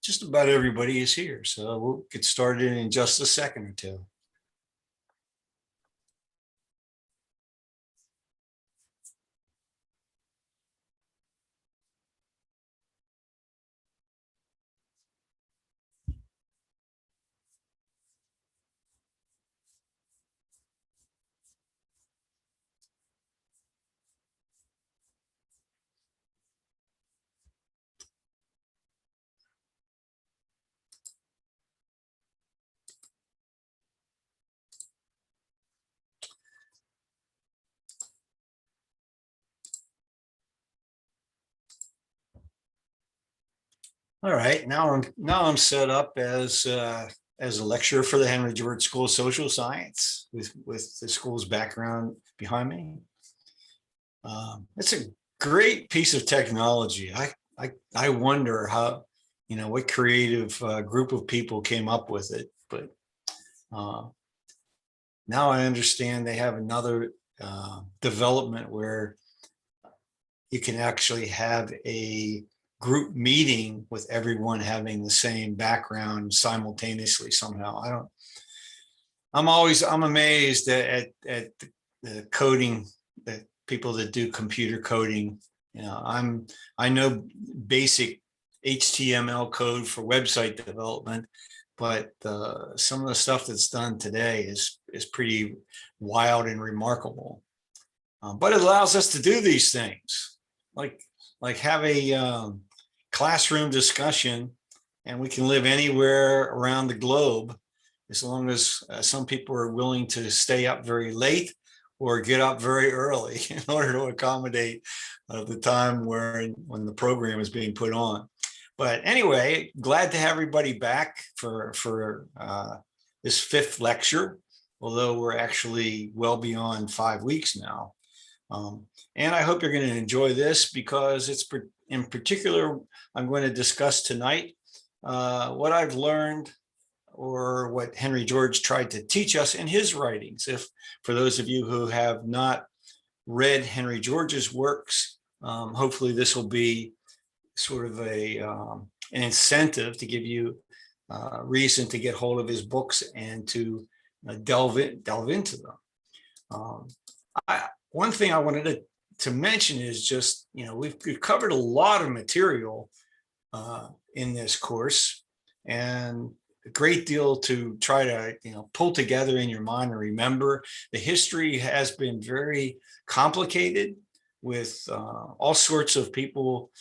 just about everybody is here, so we'll get started in just a second or two. All right, now I'm set up as a lecturer for the Henry George School of Social Science with the school's background behind me. It's a great piece of technology. I wonder how, what creative group of people came up with it, but now I understand they have another development where you can actually have a group meeting with everyone having the same background simultaneously somehow. I'm amazed at the coding, that people that do computer coding. I know basic HTML code for website development, but some of the stuff that's done today is pretty wild and remarkable. But it allows us to do these things, like have a classroom discussion, and we can live anywhere around the globe, as long as some people are willing to stay up very late or get up very early in order to accommodate the time when the program is being put on. But anyway, glad to have everybody back for this fifth lecture, although we're actually well beyond 5 weeks now. And I hope you're going to enjoy this, because it's in particular, I'm going to discuss tonight what I've learned, or what Henry George tried to teach us in his writings. If for those of you who have not read Henry George's works, hopefully this will be sort of an incentive to give you reason to get hold of his books and to delve into them. One thing I wanted to mention is just, we've covered a lot of material in this course, and a great deal to try to pull together in your mind and remember. The history has been very complicated, with all sorts of people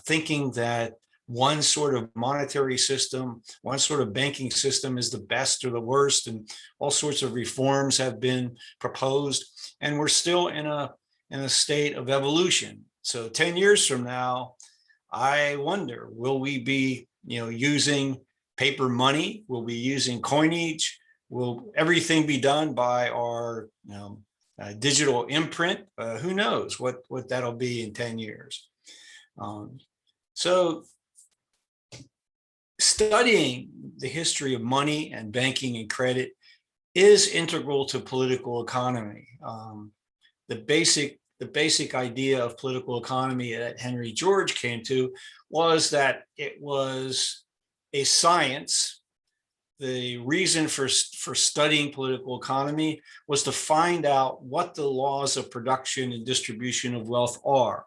thinking that one sort of monetary system, one sort of banking system is the best or the worst, and all sorts of reforms have been proposed, and we're still in a state of evolution. So 10 years from now, I wonder, will we be using paper money? Will we be using coinage? Will everything be done by our digital imprint? Who knows what that'll be in 10 years. So studying the history of money and banking and credit is integral to political economy. The basic idea of political economy that Henry George came to was that it was a science. The reason for studying political economy was to find out what the laws of production and distribution of wealth are,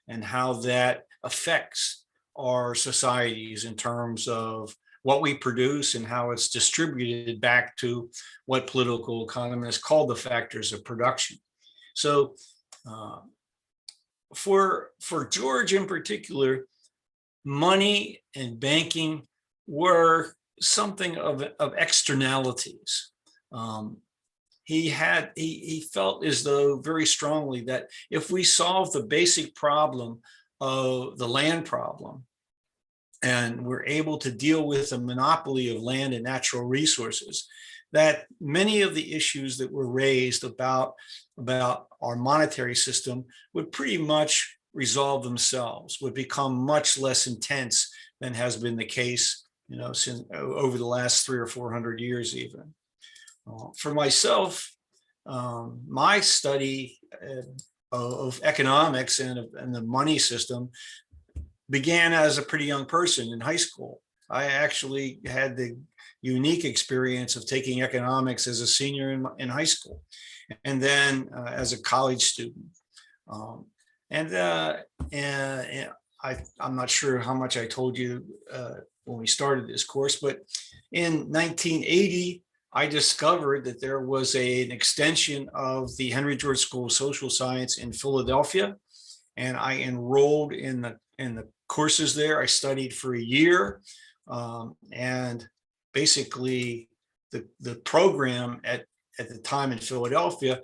and how that affects our societies in terms of what we produce and how it's distributed back to what political economists call the factors of production. So for George in particular, money and banking were something of externalities. He felt as though very strongly that if we solve the basic problem of the land problem, and we're able to deal with the monopoly of land and natural resources, that many of the issues that were raised about our monetary system would pretty much resolve themselves, would become much less intense than has been the case, since over the last 300 or 400 years even. For myself, my study of economics and the money system began as a pretty young person in high school. I actually had the unique experience of taking economics as a senior in high school, and then as a college student. Um, and I'm not sure how much I told you when we started this course, but in 1980, I discovered that there was an extension of the Henry George School of Social Science in Philadelphia, and I enrolled in the courses there. I studied for a year, and basically the program at the time in Philadelphia,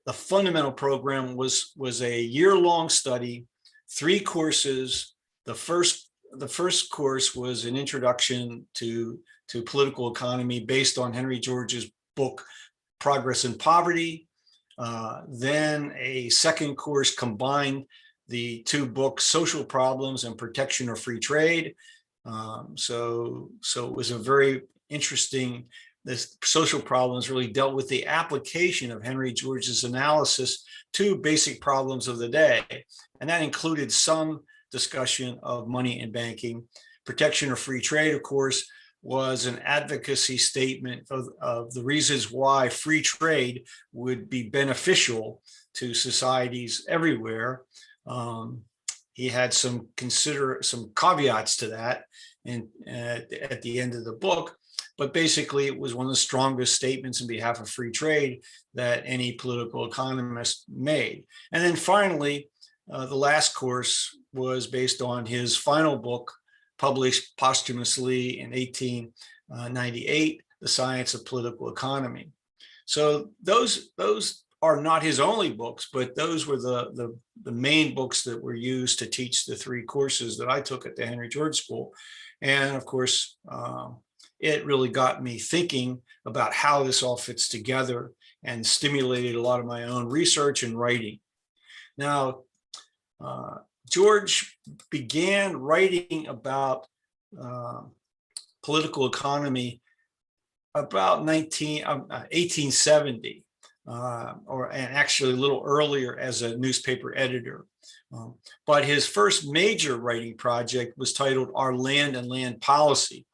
the fundamental program was a year-long study, 3 courses. The first course was an introduction to political economy based on Henry George's book, Progress and Poverty. Then a second course combined the 2 books, Social Problems and Protection or Free Trade. So it was a very interesting. This Social Problems really dealt with the application of Henry George's analysis to basic problems of the day. And that included some discussion of money and banking. Protection or Free Trade, of course, was an advocacy statement of the reasons why free trade would be beneficial to societies everywhere. He had some caveats to that at the end of the book. But basically, it was one of the strongest statements in behalf of free trade that any political economist made. And then finally, the last course was based on his final book, published posthumously in 1898, The Science of Political Economy. So those are not his only books, but those were the main books that were used to teach the 3 courses that I took at the Henry George School. And of course, it really got me thinking about how this all fits together and stimulated a lot of my own research and writing. Now, George began writing about political economy about 1870, and actually a little earlier as a newspaper editor. But his first major writing project was titled Our Land and Land Policy.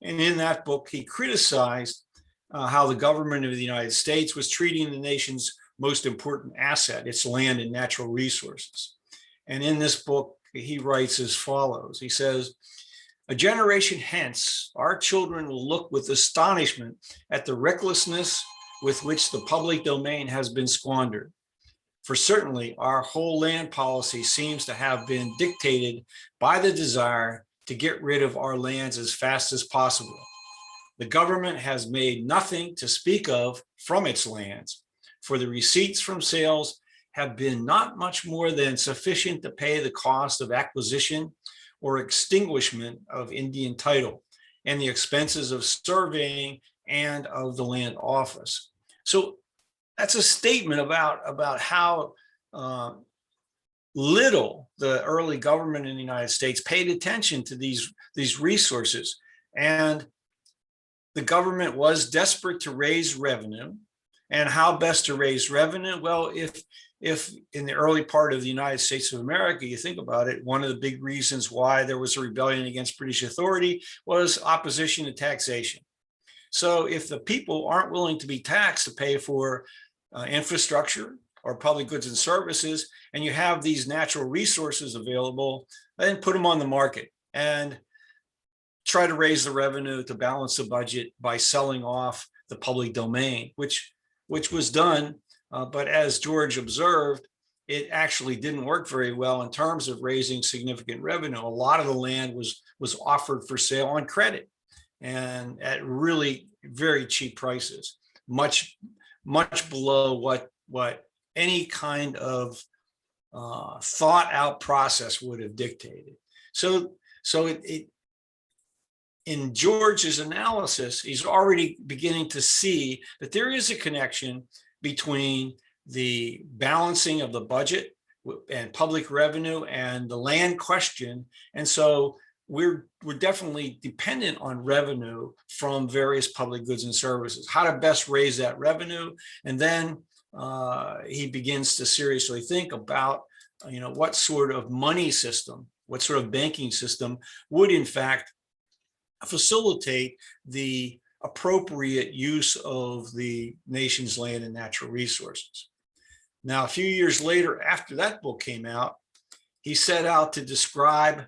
And in that book, he criticized how the government of the United States was treating the nation's most important asset, its land and natural resources. And in this book, he writes as follows. He says, "A generation hence, our children will look with astonishment at the recklessness with which the public domain has been squandered. For certainly our whole land policy seems to have been dictated by the desire to get rid of our lands as fast as possible. The government has made nothing to speak of from its lands, for the receipts from sales have been not much more than sufficient to pay the cost of acquisition or extinguishment of Indian title and the expenses of surveying and of the land office." So that's a statement about how little the early government in the United States paid attention to these resources. And the government was desperate to raise revenue. And how best to raise revenue? Well, if in the early part of the United States of America, you think about it, one of the big reasons why there was a rebellion against British authority was opposition to taxation. So if the people aren't willing to be taxed to pay for infrastructure or public goods and services, and you have these natural resources available, then put them on the market and try to raise the revenue to balance the budget by selling off the public domain, which was done. But as George observed, it actually didn't work very well in terms of raising significant revenue. A lot of the land was offered for sale on credit and at really very cheap prices, much below what any kind of thought out process would have dictated. So in George's analysis, he's already beginning to see that there is a connection between the balancing of the budget and public revenue and the land question. And so we're definitely dependent on revenue from various public goods and services, how to best raise that revenue. And then he begins to seriously think about, what sort of money system, what sort of banking system would in fact facilitate the appropriate use of the nation's land and natural resources. Now, a few years later, after that book came out, he set out to describe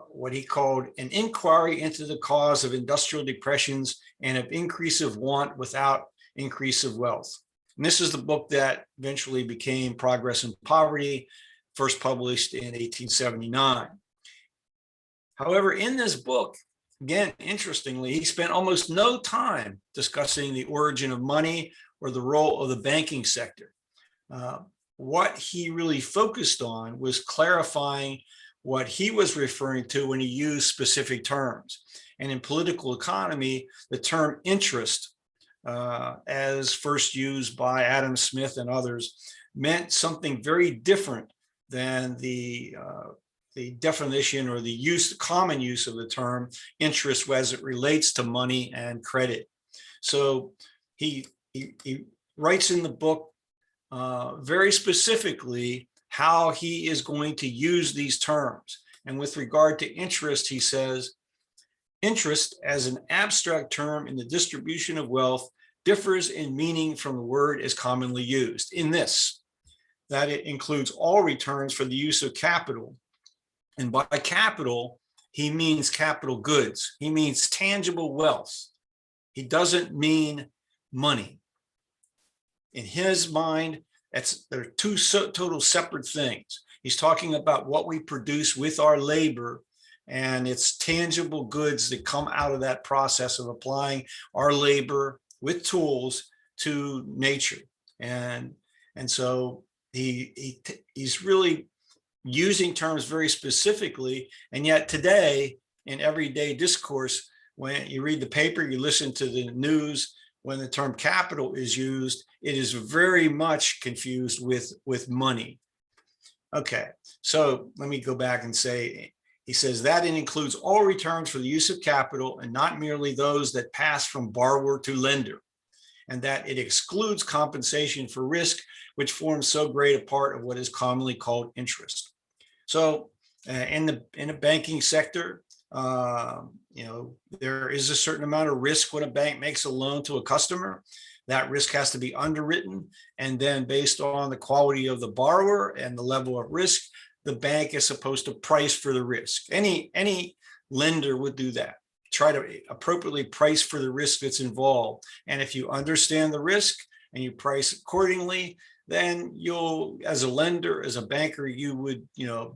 what he called an inquiry into the cause of industrial depressions and of increase of want without increase of wealth. And this is the book that eventually became Progress and Poverty, first published in 1879. However, in this book, again, interestingly, he spent almost no time discussing the origin of money or the role of the banking sector. What he really focused on was clarifying what he was referring to when he used specific terms. And in political economy, the term interest, as first used by Adam Smith and others, meant something very different than the definition or the common use of the term interest as it relates to money and credit. So he writes in the book very specifically how he is going to use these terms. And with regard to interest, he says, interest as an abstract term in the distribution of wealth differs in meaning from the word as commonly used in this, that it includes all returns for the use of capital. And by capital, he means capital goods. He means tangible wealth. He doesn't mean money. In his mind, there are two total separate things. He's talking about what we produce with our labor, and it's tangible goods that come out of that process of applying our labor with tools to nature. And so he's really using terms very specifically. And yet today, in everyday discourse, when you read the paper, you listen to the news, when the term capital is used, it is very much confused with money. Okay, so let me go back and say, he says that it includes all returns for the use of capital and not merely those that pass from borrower to lender, and that it excludes compensation for risk, which forms so great a part of what is commonly called interest. So in the banking sector, there is a certain amount of risk when a bank makes a loan to a customer. That risk has to be underwritten, and then based on the quality of the borrower and the level of risk, the bank is supposed to price for the risk. Any lender would do that, try to appropriately price for the risk that's involved. And if you understand the risk and you price accordingly, then you'll, as a lender, as a banker, you would,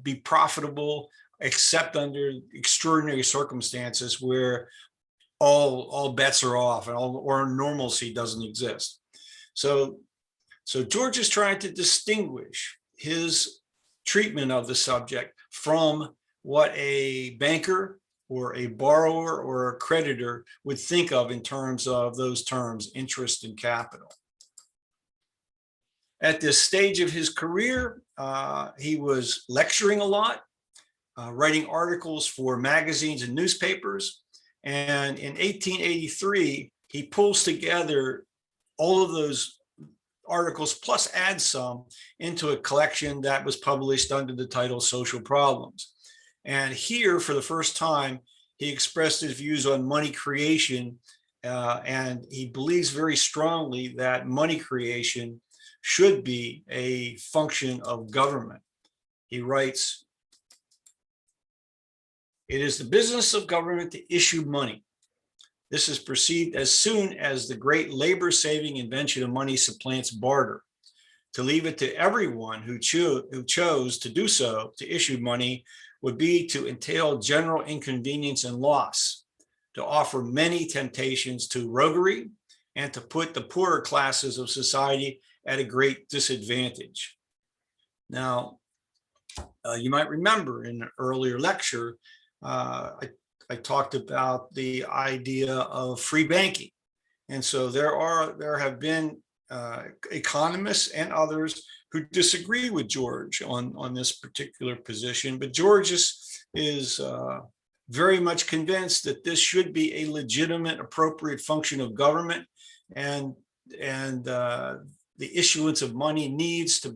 be profitable, except under extraordinary circumstances where all bets are off and or normalcy doesn't exist. So George is trying to distinguish his treatment of the subject from what a banker or a borrower or a creditor would think of in terms of those terms, interest and capital. At this stage of his career, he was lecturing a lot, writing articles for magazines and newspapers. And in 1883, he pulls together all of those articles, plus adds some into a collection that was published under the title Social Problems. And here, for the first time, he expressed his views on money creation, and he believes very strongly that money creation should be a function of government. He writes, "It is the business of government to issue money. This is perceived as soon as the great labor-saving invention of money supplants barter. To leave it to everyone who chose to do so, to issue money, would be to entail general inconvenience and loss, to offer many temptations to roguery, and to put the poorer classes of society at a great disadvantage." Now, you might remember in an earlier lecture, I talked about the idea of free banking. And so there have been economists and others who disagree with George on this particular position, but George is very much convinced that this should be a legitimate, appropriate function of government, and the issuance of money needs to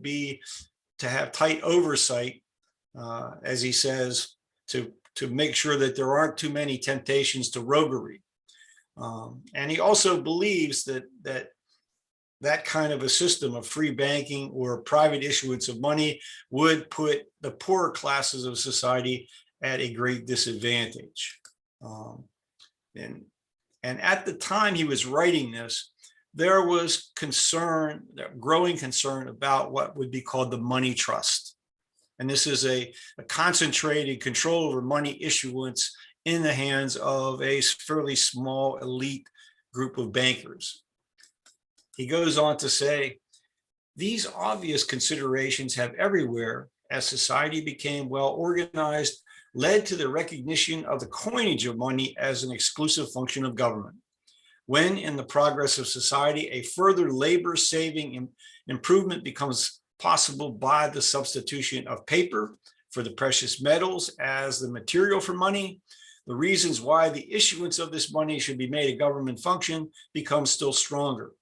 have tight oversight, as he says, to make sure that there aren't too many temptations to roguery. And he also believes that kind of a system of free banking or private issuance of money would put the poorer classes of society at a great disadvantage. And at the time he was writing this, there was growing concern about what would be called the money trust. And this is a concentrated control over money issuance in the hands of a fairly small elite group of bankers. He goes on to say, these obvious considerations have everywhere, as society became well organized, led to the recognition of the coinage of money as an exclusive function of government. When in the progress of society, a further labor-saving improvement becomes possible by the substitution of paper for the precious metals as the material for money, the reasons why the issuance of this money should be made a government function become still stronger.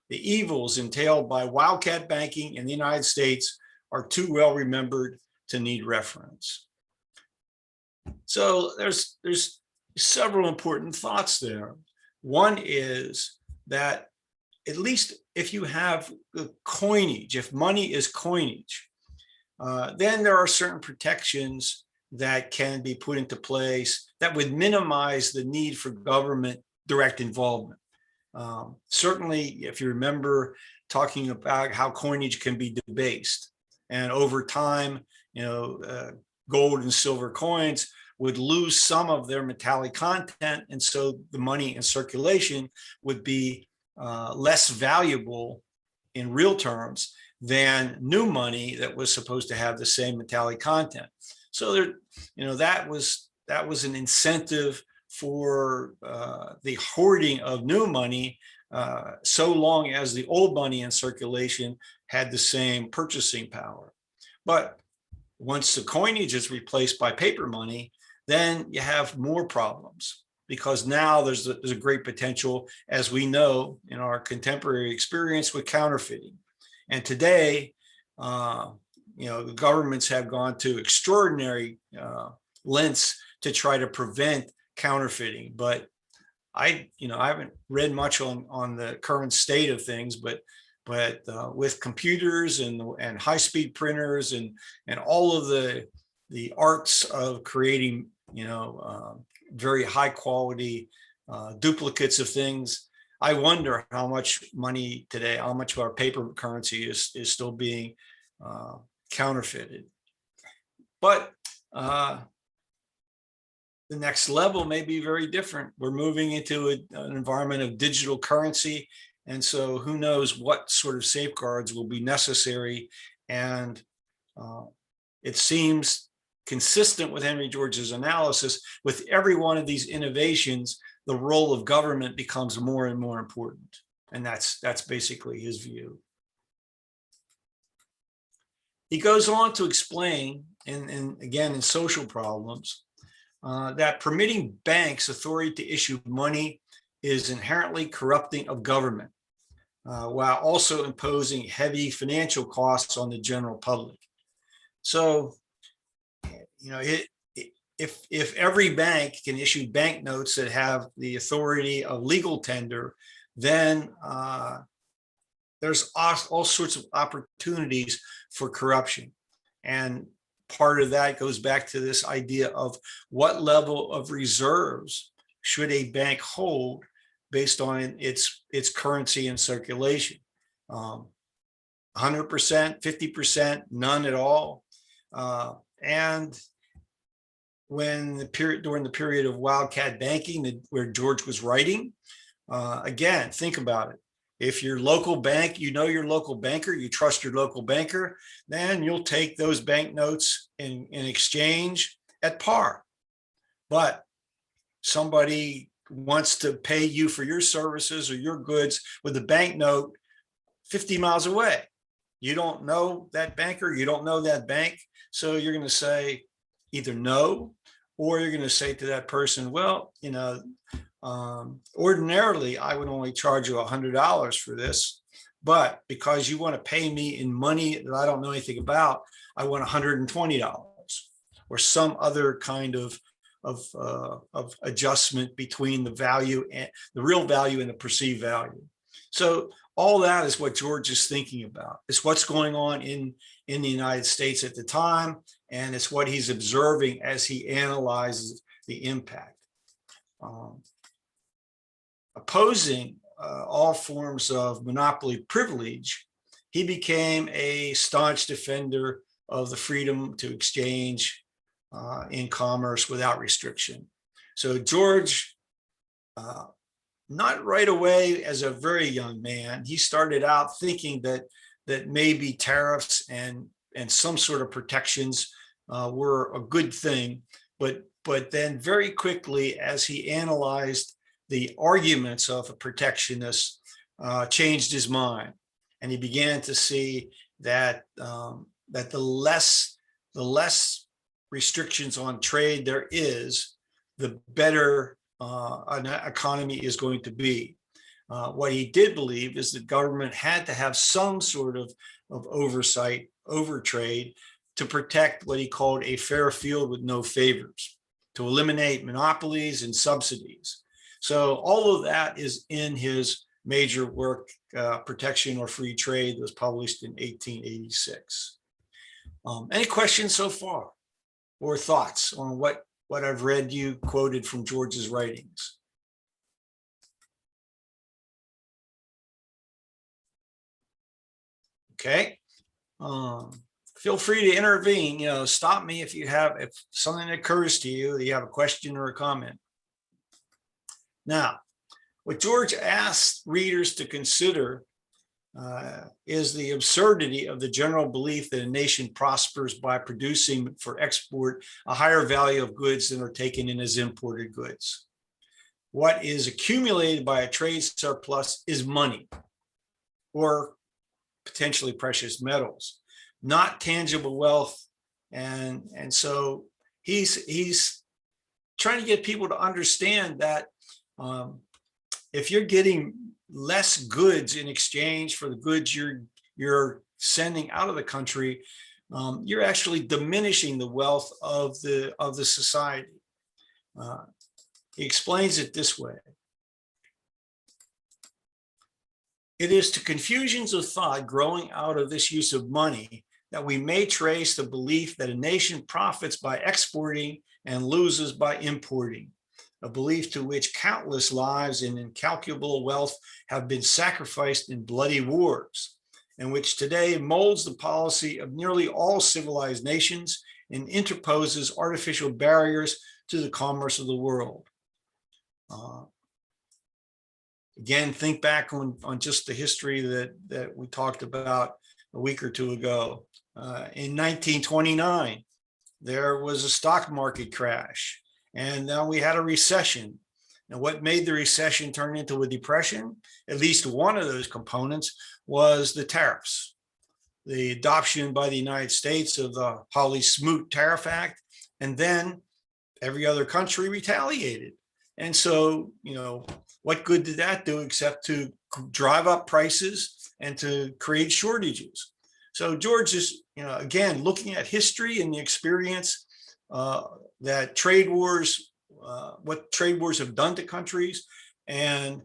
The evils entailed by wildcat banking in the United States are too well remembered to need reference. So there's several important thoughts there. One is that at least if you have coinage, if money is coinage, then there are certain protections that can be put into place that would minimize the need for government direct involvement. Certainly, if you remember talking about how coinage can be debased, and over time, gold and silver coins would lose some of their metallic content, and so the money in circulation would be less valuable in real terms than new money that was supposed to have the same metallic content. So there, that was an incentive for the hoarding of new money, so long as the old money in circulation had the same purchasing power. But once the coinage is replaced by paper money, then you have more problems, because now there's a great potential, as we know in our contemporary experience, with counterfeiting. And today, the governments have gone to extraordinary lengths to try to prevent counterfeiting. But I haven't read much on the current state of things, but with computers and high-speed printers and all of the arts of creating very high quality duplicates of things, I wonder how much money today, how much of our paper currency is still being counterfeited. But the next level may be very different. We're moving into an environment of digital currency. And so who knows what sort of safeguards will be necessary. And it seems consistent with Henry George's analysis, with every one of these innovations, the role of government becomes more and more important. And that's basically his view. He goes on to explain, and again, in Social Problems, that permitting banks authority to issue money is inherently corrupting of government, while also imposing heavy financial costs on the general public. So, if every bank can issue banknotes that have the authority of legal tender, then there's all sorts of opportunities for corruption. And part of that goes back to this idea of what level of reserves should a bank hold based on its currency in circulation. 100%, 50%, none at all. And during the period of wildcat banking, where George was writing, again, think about it. If your local bank, your local banker, you trust your local banker, then you'll take those banknotes in exchange at par. But somebody wants to pay you for your services or your goods with a banknote 50 miles away. You don't know that banker, you don't know that bank. So you're going to say either no, or you're going to say to that person, well, ordinarily I would only charge you $100 for this, but because you want to pay me in money that I don't know anything about, I want $120 or some other kind of of adjustment between the value and the real value and the perceived value. So all that is what George is thinking about. It's what's going on in the United States at the time, and it's what he's observing as he analyzes the impact. Opposing all forms of monopoly privilege, he became a staunch defender of the freedom to exchange in commerce without restriction. So George, not right away as a very young man, he started out thinking that maybe tariffs and some sort of protections were a good thing, but then very quickly, as he analyzed the arguments of a protectionist, changed his mind, and he began to see that that the less restrictions on trade there is, the better an economy is going to be. What he did believe is that government had to have some sort of oversight over trade to protect what he called a fair field with no favors, to eliminate monopolies and subsidies. So all of that is in his major work, Protection or Free Trade, that was published in 1886. Any questions so far, or thoughts on what I've read you quoted from George's writings? Okay. Feel free to intervene, stop me if something occurs to you, that you have a question or a comment. Now, what George asked readers to consider is the absurdity of the general belief that a nation prospers by producing for export a higher value of goods than are taken in as imported goods. What is accumulated by a trade surplus is money, or potentially precious metals, not tangible wealth. And so he's trying to get people to understand that if you're getting less goods in exchange for the goods you're sending out of the country, you're actually diminishing the wealth of the society. He explains it this way. It is to confusions of thought growing out of this use of money that we may trace the belief that a nation profits by exporting and loses by importing, a belief to which countless lives and incalculable wealth have been sacrificed in bloody wars, and which today molds the policy of nearly all civilized nations and interposes artificial barriers to the commerce of the world. Again, think back on just the history that we talked about a week or two ago. In 1929, there was a stock market crash, and then we had a recession. And what made the recession turn into a depression, at least one of those components, was the tariffs. The adoption by the United States of the Hawley-Smoot Tariff Act, and then every other country retaliated. And so, what good did that do except to drive up prices and to create shortages? So George is, again, looking at history and the experience that trade wars, what trade wars have done to countries, and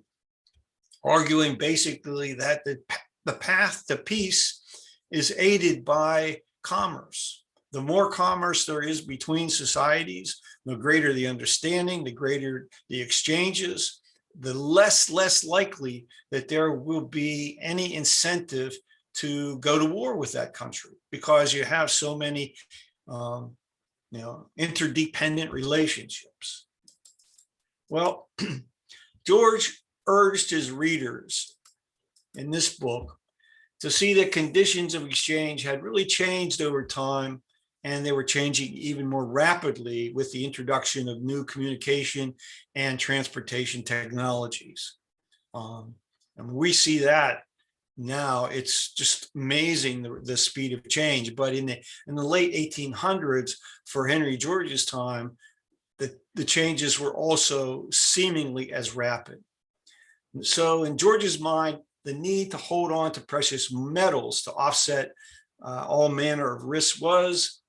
arguing basically that the path to peace is aided by commerce. The more commerce there is between societies, the greater the understanding, the greater the exchanges, the less likely that there will be any incentive to go to war with that country, because you have so many interdependent relationships. Well, George urged his readers in this book to see that conditions of exchange had really changed over time, and they were changing even more rapidly with the introduction of new communication and transportation technologies. And we see that now. It's just amazing, the speed of change. But in the late 1800s, for Henry George's time, the changes were also seemingly as rapid. So in George's mind, the need to hold on to precious metals to offset all manner of risks was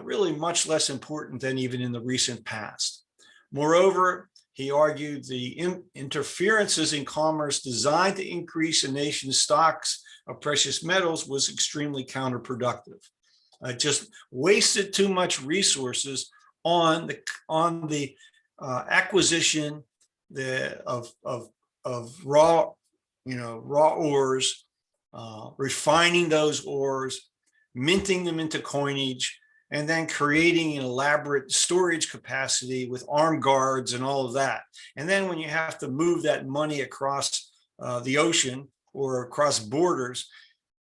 really much less important than even in the recent past. Moreover, he argued the interferences in commerce designed to increase a nation's stocks of precious metals was extremely counterproductive. Just wasted too much resources on the acquisition of raw ores, refining those ores, minting them into coinage, and then creating an elaborate storage capacity with armed guards and all of that. And then when you have to move that money across the ocean or across borders,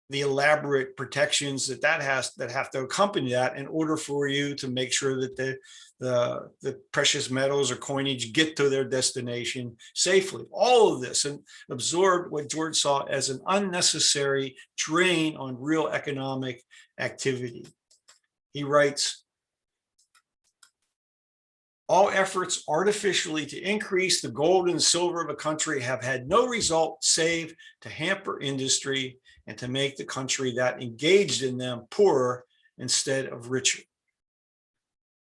the elaborate protections that have to accompany that in order for you to make sure that the precious metals or coinage get to their destination safely. All of this and absorbed what George saw as an unnecessary drain on real economic activity. He writes, all efforts artificially to increase the gold and silver of a country have had no result save to hamper industry and to make the country that engaged in them poorer instead of richer.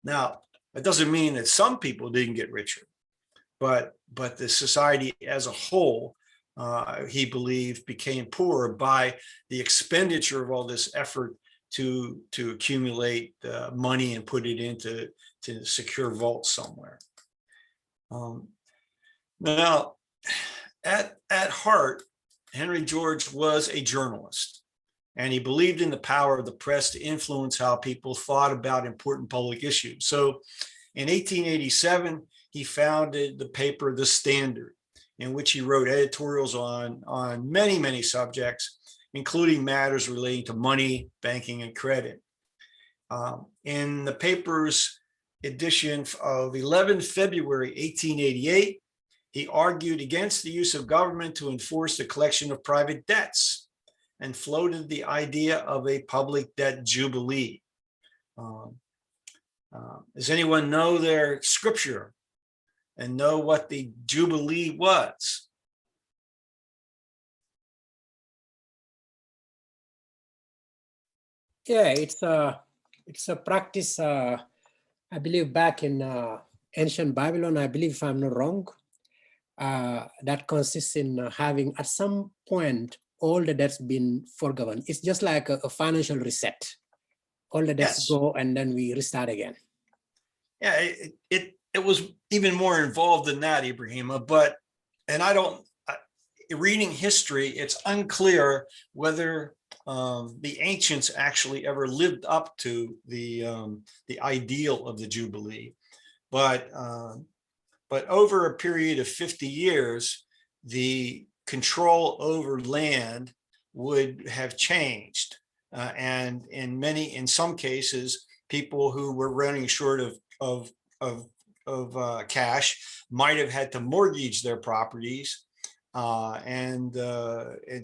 Now, that doesn't mean that some people didn't get richer, but the society as a whole, he believed, became poorer by the expenditure of all this effort to accumulate money and put it into secure vaults somewhere. Now, at heart, Henry George was a journalist, and he believed in the power of the press to influence how people thought about important public issues. So in 1887, he founded the paper The Standard, in which he wrote editorials on many, many subjects, including matters relating to money, banking, and credit. In the paper's edition of 11 February 1888, he argued against the use of government to enforce the collection of private debts and floated the idea of a public debt jubilee. Does anyone know their scripture and know what the jubilee was? Yeah, it's a practice, I believe, back in ancient Babylon, I believe, if I'm not wrong, that consists in having at some point all the debts been forgiven. It's just like a financial reset. All the debts go and then we restart again. Yeah, it was even more involved than that, Ibrahima, reading history, it's unclear whether the ancients actually ever lived up to the ideal of the Jubilee. But over a period of 50 years, the control over land would have changed. And in some cases, people who were running short of cash might have had to mortgage their properties. And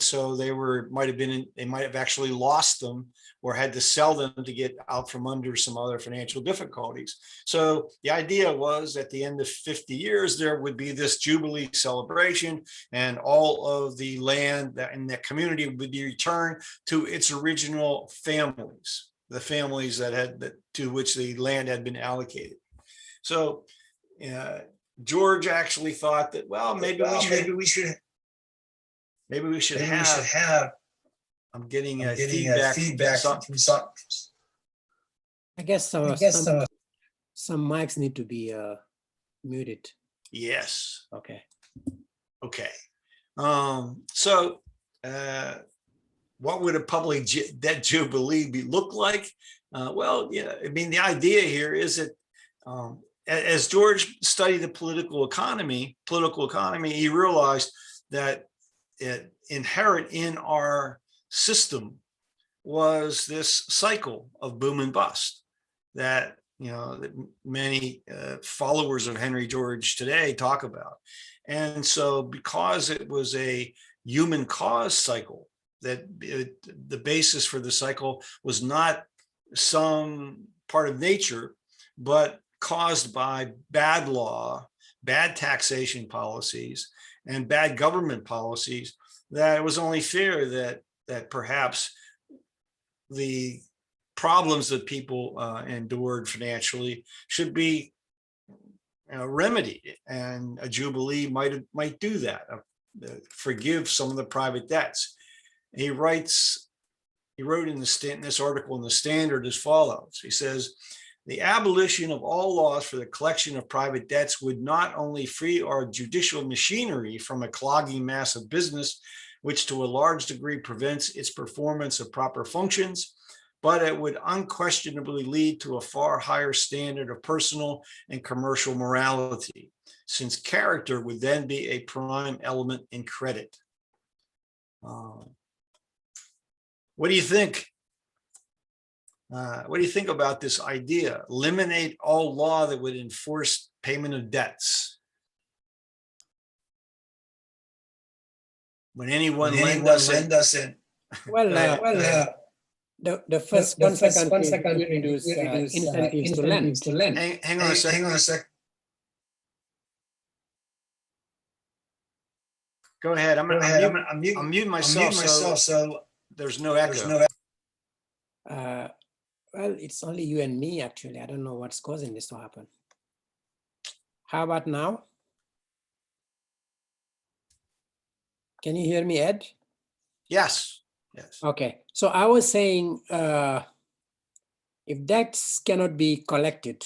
so they might have actually lost them or had to sell them to get out from under some other financial difficulties. So the idea was at the end of 50 years, there would be this Jubilee celebration and all of the land in that community would be returned to its original families, the families to which the land had been allocated. So George actually thought that, well, maybe we should have. I'm getting feedback from some. I guess some mics need to be muted. Yes. Okay. So what would a public debt jubilee look like? Well, yeah, I mean, the idea here is that as George studied the political economy, he realized that inherent in our system was this cycle of boom and bust that that many followers of Henry George today talk about. And so because it was a human cause cycle, that the basis for the cycle was not some part of nature, but caused by bad law, bad taxation policies, and bad government policies, that it was only fair that perhaps the problems that people endured financially should be remedied, and a jubilee might do that, forgive some of the private debts. He wrote in this article in the Standard as follows. He says, the abolition of all laws for the collection of private debts would not only free our judicial machinery from a clogging mass of business, which to a large degree prevents its performance of proper functions, but it would unquestionably lead to a far higher standard of personal and commercial morality, since character would then be a prime element in credit. What do you think? What do you think about this idea? Eliminate all law that would enforce payment of debts. When anyone lend us in. Well, the first 1 second to introduce incentives to lend. Hang on a second. Go ahead. I'm mute myself so there's no echo. Well, it's only you and me, actually. I don't know what's causing this to happen. How about now? Can you hear me, Ed? Yes. Yes. Okay. So I was saying, if debts cannot be collected,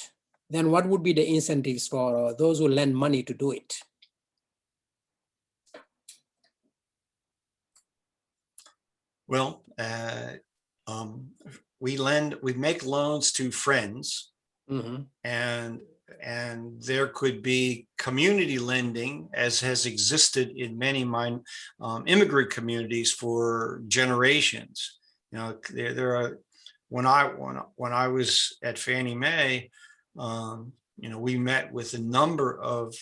then what would be the incentives for those who lend money to do it? Well, we make loans to friends, and there could be community lending, as has existed in many immigrant communities for generations. You know, there are, when I was at Fannie Mae, you know, we met with a number of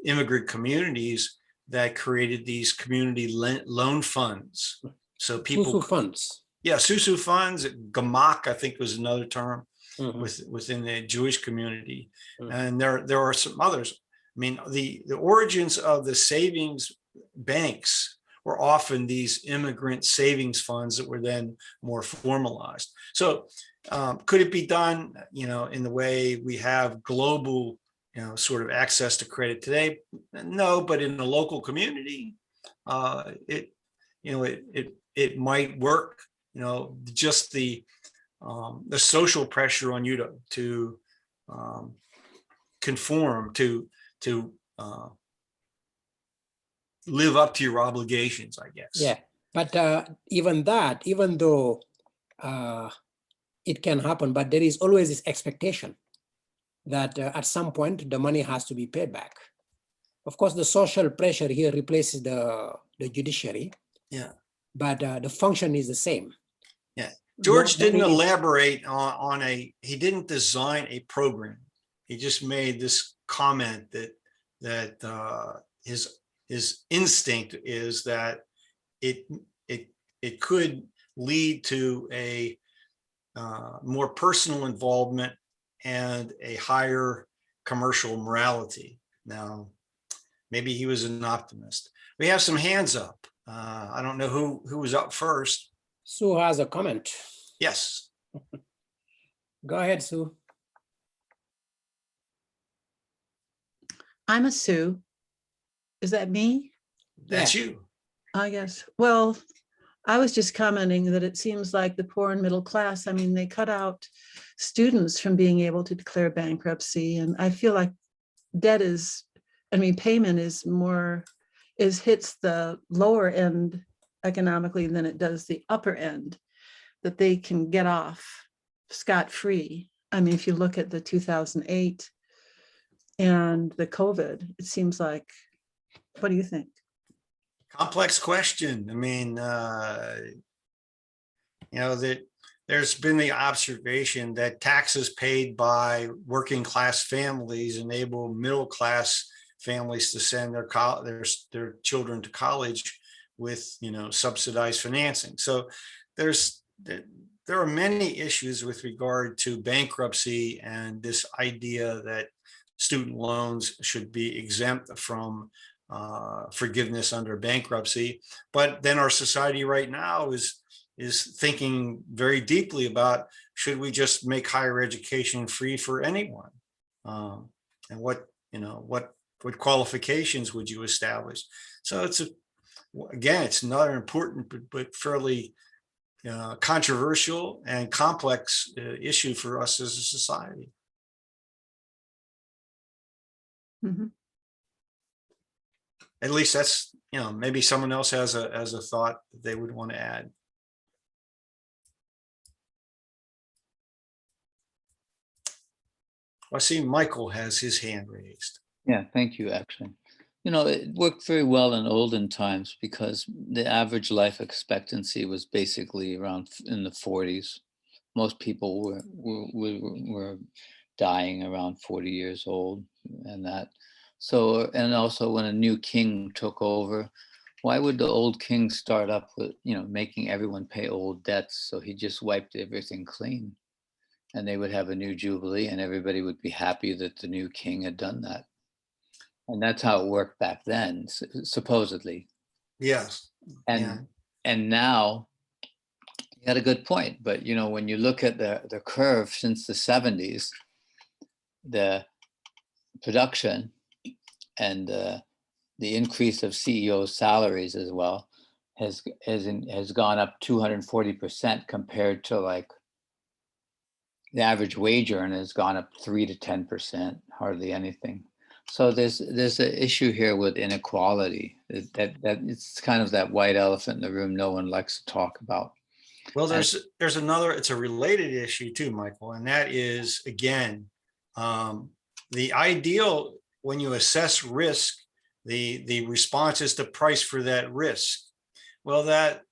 immigrant communities that created these community loan funds. So people funds. Yeah, Susu funds, Gamak, I think was another term within the Jewish community. And there are some others. I mean, the origins of the savings banks were often these immigrant savings funds that were then more formalized. So could it be done, you know, in the way we have global, you know, sort of access to credit today? No, but in the local community, it might work. You know, just the social pressure on you to conform, to live up to your obligations, I guess. Yeah, but even though it can happen, but there is always this expectation that at some point the money has to be paid back. Of course, the social pressure here replaces the judiciary. Yeah. But the function is the same. Yeah. George didn't elaborate he didn't design a program. He just made this comment that his instinct is that it could lead to a more personal involvement and a higher commercial morality. Now, maybe he was an optimist. We have some hands up. I don't know who was up first. Sue has a comment. Yes. Go ahead, Sue. I'm a Sue. Is that me? That's you. I guess. Well, I was just commenting that it seems like the poor and middle class, I mean, they cut out students from being able to declare bankruptcy. And I feel like payment hits the lower end economically than it does the upper end, that they can get off scot-free. I mean, if you look at the 2008 and the COVID, it seems like, what do you think? Complex question. I mean, that there's been the observation that taxes paid by working class families enable middle class families to send their children to college with, you know, subsidized financing. So there are many issues with regard to bankruptcy and this idea that student loans should be exempt from forgiveness under bankruptcy. But then our society right now is is thinking very deeply about, should we just make higher education free for anyone? And what qualifications would you establish? So again, it's another important but fairly controversial and complex issue for us as a society. Mhm. At least that's, maybe someone else has a thought that they would want to add. I see Michael has his hand raised. Yeah, thank you, actually. It worked very well in olden times because the average life expectancy was basically around in the 40s. Most people were dying around 40 years old and that. So, and also when a new king took over, why would the old king start up with, making everyone pay old debts? So he just wiped everything clean and they would have a new jubilee and everybody would be happy that the new king had done that. And that's how it worked back then, supposedly. Yes. And now you had a good point, but when you look at the curve since the 70s, the production and the increase of CEO salaries as well has gone up 240% compared to like the average wage earner has gone up 3 to 10%, hardly anything. So there's an issue here with inequality that it's kind of that white elephant in the room no one likes to talk about. Well, there's another, it's a related issue too, Michael, and that is, again, the ideal when you assess risk, the response is to price for that risk. Well, that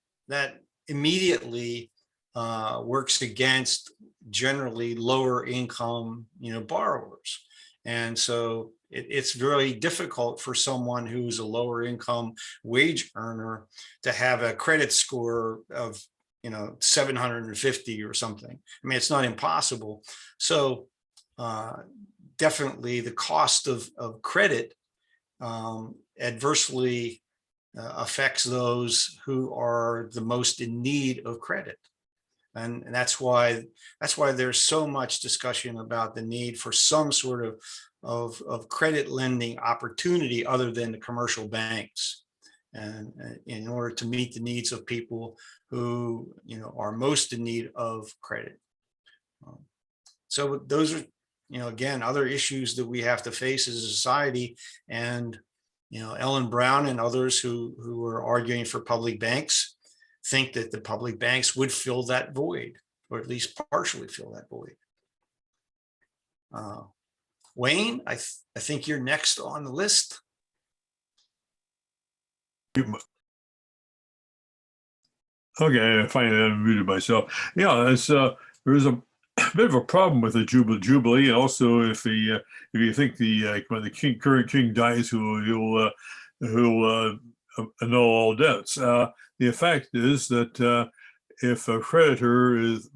immediately works against generally lower income, borrowers. And so it's very difficult for someone who's a lower income wage earner to have a credit score of 750 or something. I mean, it's not impossible. So definitely the cost of credit adversely affects those who are the most in need of credit. And that's why there's so much discussion about the need for some sort of credit lending opportunity other than the commercial banks, and in order to meet the needs of people who are most in need of credit. So those are again other issues that we have to face as a society. And Ellen Brown and others who are arguing for public banks think that the public banks would fill that void, or at least partially fill that void. Wayne, I think you're next on the list. Okay, I finally unmuted myself. Yeah, there's a bit of a problem with the Jubilee. Also, if you think when the current king dies, who'll annul all debts. The effect is that if a creditors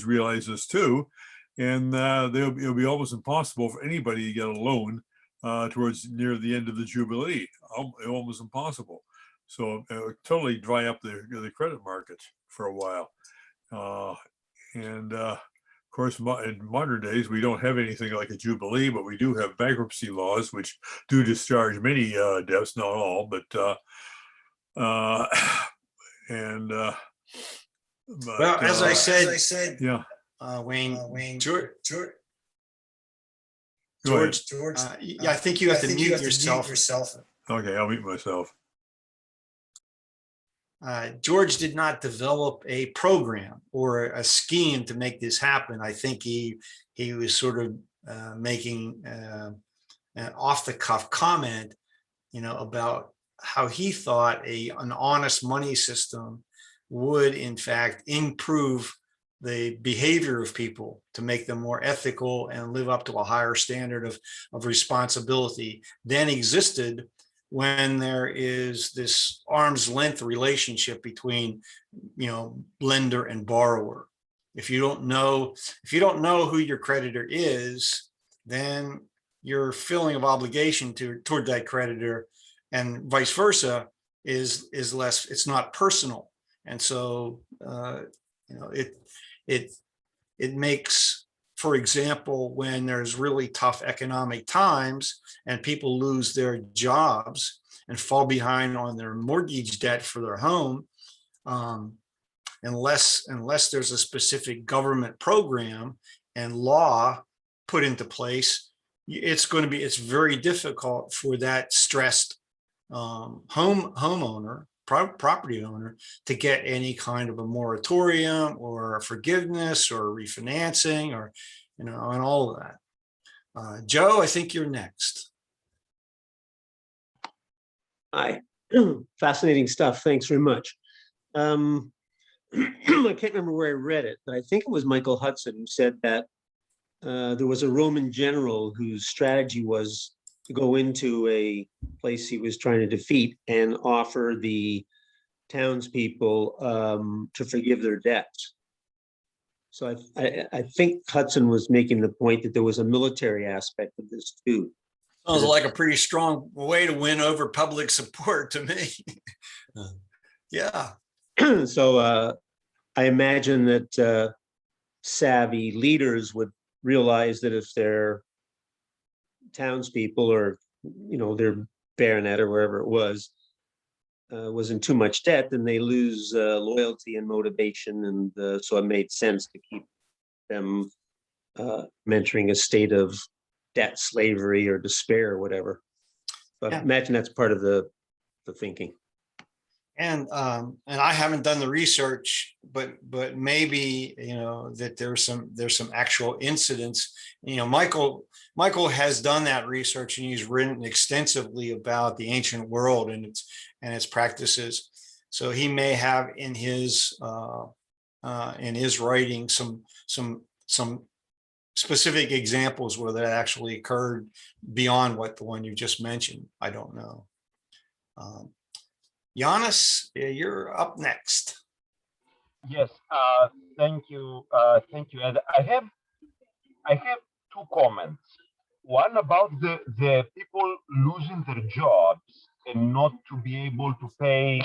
realize this too, and it'll be almost impossible for anybody to get a loan towards near the end of the Jubilee. Almost impossible. So it would totally dry up the credit markets for a while. And of course, in modern days, we don't have anything like a Jubilee, but we do have bankruptcy laws, which do discharge many debts, not all, but well, As I said, yeah, Wayne, George, yeah, I think you have to mute yourself. Okay, I'll mute myself. George did not develop a program or a scheme to make this happen. I think he was sort of making an off-the-cuff comment, about how he thought an honest money system would, in fact, improve the behavior of people to make them more ethical and live up to a higher standard of responsibility than existed when there is this arm's length relationship between, lender and borrower. If you don't know who your creditor is, then your feeling of obligation toward that creditor and vice versa is less. It's not personal. And so, it makes, for example, when there's really tough economic times and people lose their jobs and fall behind on their mortgage debt for their home, unless there's a specific government program and law put into place, it's very difficult for that stressed homeowner, property owner, to get any kind of a moratorium or a forgiveness or refinancing or, and all of that. Joe, I think you're next. Hi, fascinating stuff. Thanks very much. I can't remember where I read it, but I think it was Michael Hudson who said that there was a Roman general whose strategy was to go into a place he was trying to defeat and offer the townspeople to forgive their debts. So I think Hudson was making the point that there was a military aspect of this too. Sounds like a pretty strong way to win over public support to me. Yeah. So I imagine that savvy leaders would realize that if their townspeople or, their baronet or wherever it was in too much debt, then they lose loyalty and motivation. And so it made sense to keep them mentoring a state of debt, slavery, or despair, or whatever. But Yeah. imagine that's part of the thinking. And I haven't done the research, but maybe that there's some actual incidents. Michael has done that research, and he's written extensively about the ancient world and its practices. So he may have in his writing some specific examples where that actually occurred beyond what the one you just mentioned. I don't know. Giannis, you're up next. Yes, thank you. Thank you. And I have two comments. One about the people losing their jobs and not to be able to pay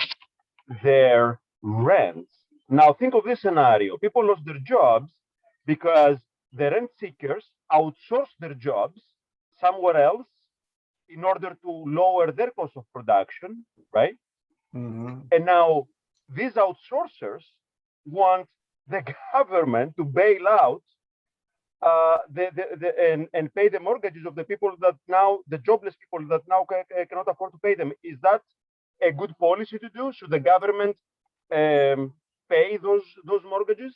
their rent. Now think of this scenario. People lost their jobs because the rent seekers outsourced their jobs somewhere else in order to lower their cost of production, right? Mm-hmm. And now these outsourcers want the government to bail out and pay the mortgages of the people that now, the jobless people that now cannot afford to pay them. Is that a good policy to do? Should the government pay those mortgages?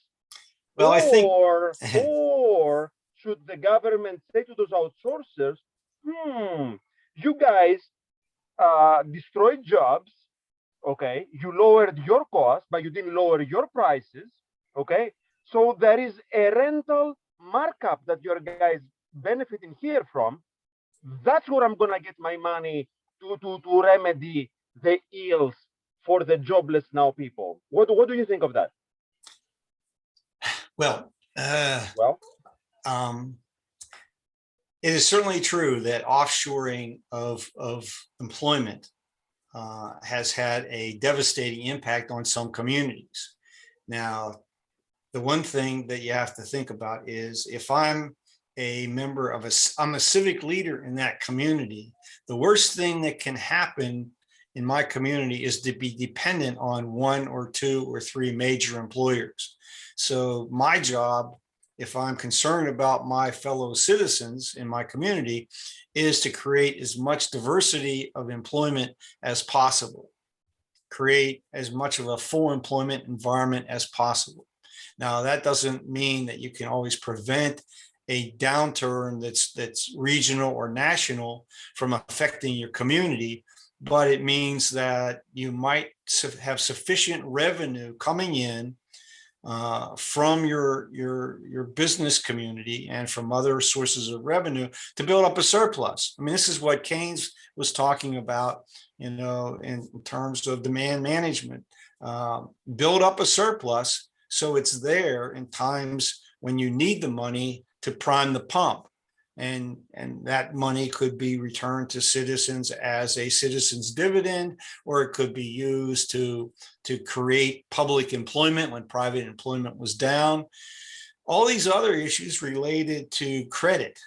Well, I think, or should the government say to those outsourcers, you guys destroyed jobs, okay? You lowered your cost, but you didn't lower your prices, okay? So there is a rental markup that your guys benefiting here from. That's where I'm gonna get my money to remedy the ills for the jobless now people. What do you think of that? well, it is certainly true that offshoring of employment has had a devastating impact on some communities. Now, the one thing that you have to think about is if I'm a member of I'm a civic leader in that community, the worst thing that can happen in my community is to be dependent on one or two or three major employers. So my job, if I'm concerned about my fellow citizens in my community, is to create as much diversity of employment as possible, create as much of a full employment environment as possible. Now, that doesn't mean that you can always prevent a downturn that's regional or national from affecting your community, but it means that you might have sufficient revenue coming in from your business community and from other sources of revenue to build up a surplus. I mean, this is what Keynes was talking about, in terms of demand management. Build up a surplus so it's there in times when you need the money to prime the pump. and that money could be returned to citizens as a citizen's dividend, or it could be used to create public employment when private employment was down. All these other issues related to credit.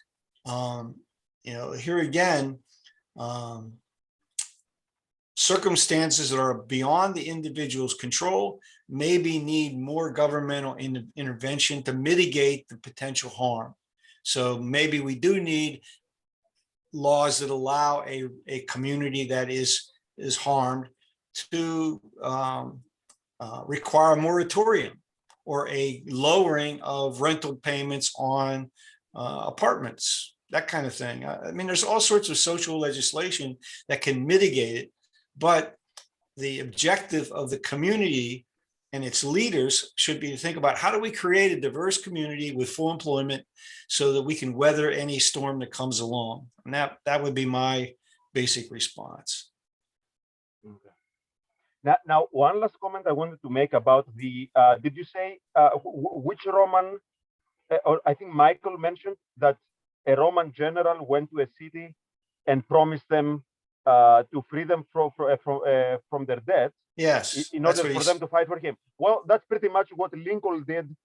Here again, circumstances that are beyond the individual's control maybe need more governmental intervention to mitigate the potential harm. So maybe we do need laws that allow a community that is harmed to require a moratorium or a lowering of rental payments on apartments, that kind of thing. I mean, there's all sorts of social legislation that can mitigate it, but the objective of the community and its leaders should be to think about how do we create a diverse community with full employment so that we can weather any storm that comes along. And that would be my basic response. Okay. Now, one last comment I wanted to make about the, did you say which Roman, or I think Michael mentioned that a Roman general went to a city and promised them to free them from their debts. Yes, In order for them to fight for him. Well, that's pretty much what Lincoln did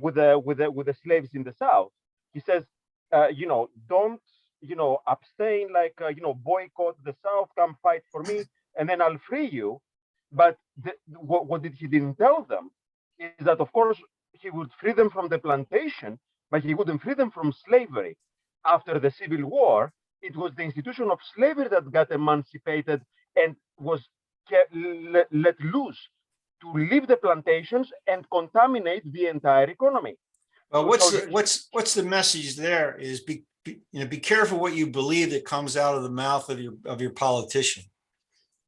with the slaves in the South. He says, don't, abstain, like, boycott the South, come fight for me, and then I'll free you. But what he didn't tell them is that, of course, he would free them from the plantation, but he wouldn't free them from slavery. After the Civil War, it was the institution of slavery that got emancipated and was let loose to leave the plantations and contaminate the entire economy. Well, what's the message there is be careful what you believe that comes out of the mouth of your politician.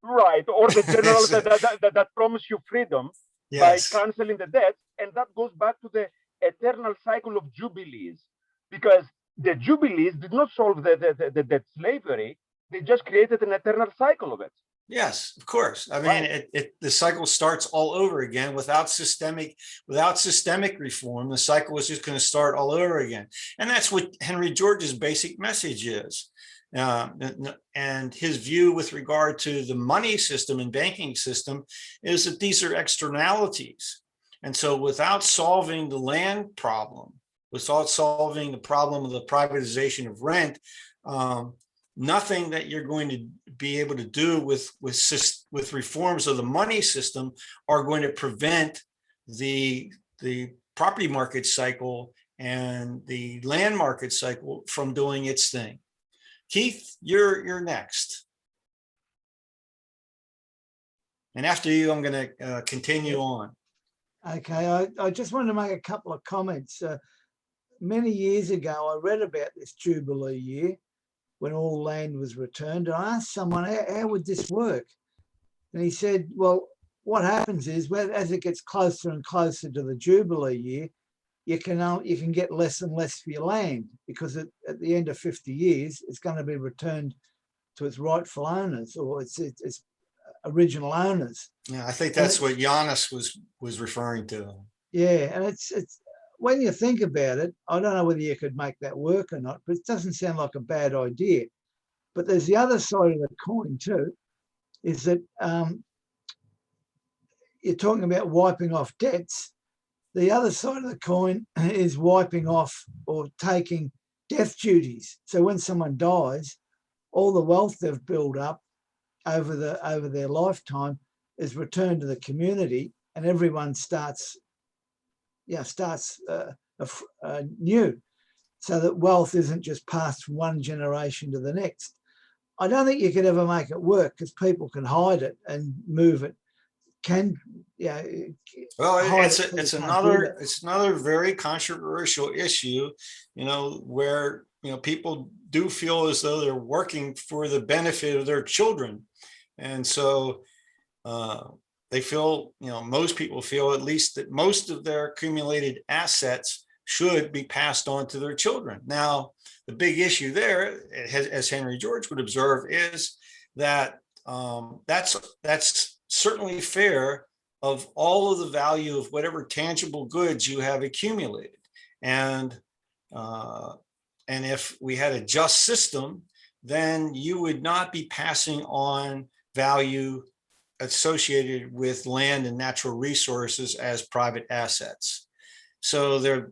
Right, or the general that promise you freedom by canceling the debts, and that goes back to the eternal cycle of jubilees, because the jubilees did not solve the debt slavery; they just created an eternal cycle of it. Yes, of course. I mean, the cycle starts all over again without systemic reform. The cycle is just going to start all over again, and that's what Henry George's basic message is. And his view with regard to the money system and banking system is that these are externalities, and so without solving the land problem, without solving the problem of the privatization of rent, nothing that you're going to be able to do with reforms of the money system are going to prevent the property market cycle and the land market cycle from doing its thing. Keith, you're next. And after you, I'm going to continue on. Okay, I just wanted to make a couple of comments. Many years ago, I read about this Jubilee year when all land was returned. And I asked someone, how would this work? And he said, well, what happens is as it gets closer and closer to the Jubilee year, you can get less and less for your land, because at the end of 50 years, it's going to be returned to its rightful owners or its original owners. Yeah, I think that's what Giannis was referring to. Yeah, and it's when you think about it, I don't know whether you could make that work or not, but it doesn't sound like a bad idea. But there's the other side of the coin too, is that you're talking about wiping off debts. The other side of the coin is wiping off or taking death duties. So when someone dies, all the wealth they've built up over their lifetime is returned to the community, and everyone starts new, so that wealth isn't just passed from one generation to the next. I don't think you could ever make it work, because people can hide it and move it. Well, it's another very controversial issue, where people do feel as though they're working for the benefit of their children, and so they feel, most people feel at least that most of their accumulated assets should be passed on to their children. Now, the big issue there, as Henry George would observe, is that that's certainly fair of all of the value of whatever tangible goods you have accumulated. And And if we had a just system, then you would not be passing on value associated with land and natural resources as private assets. So there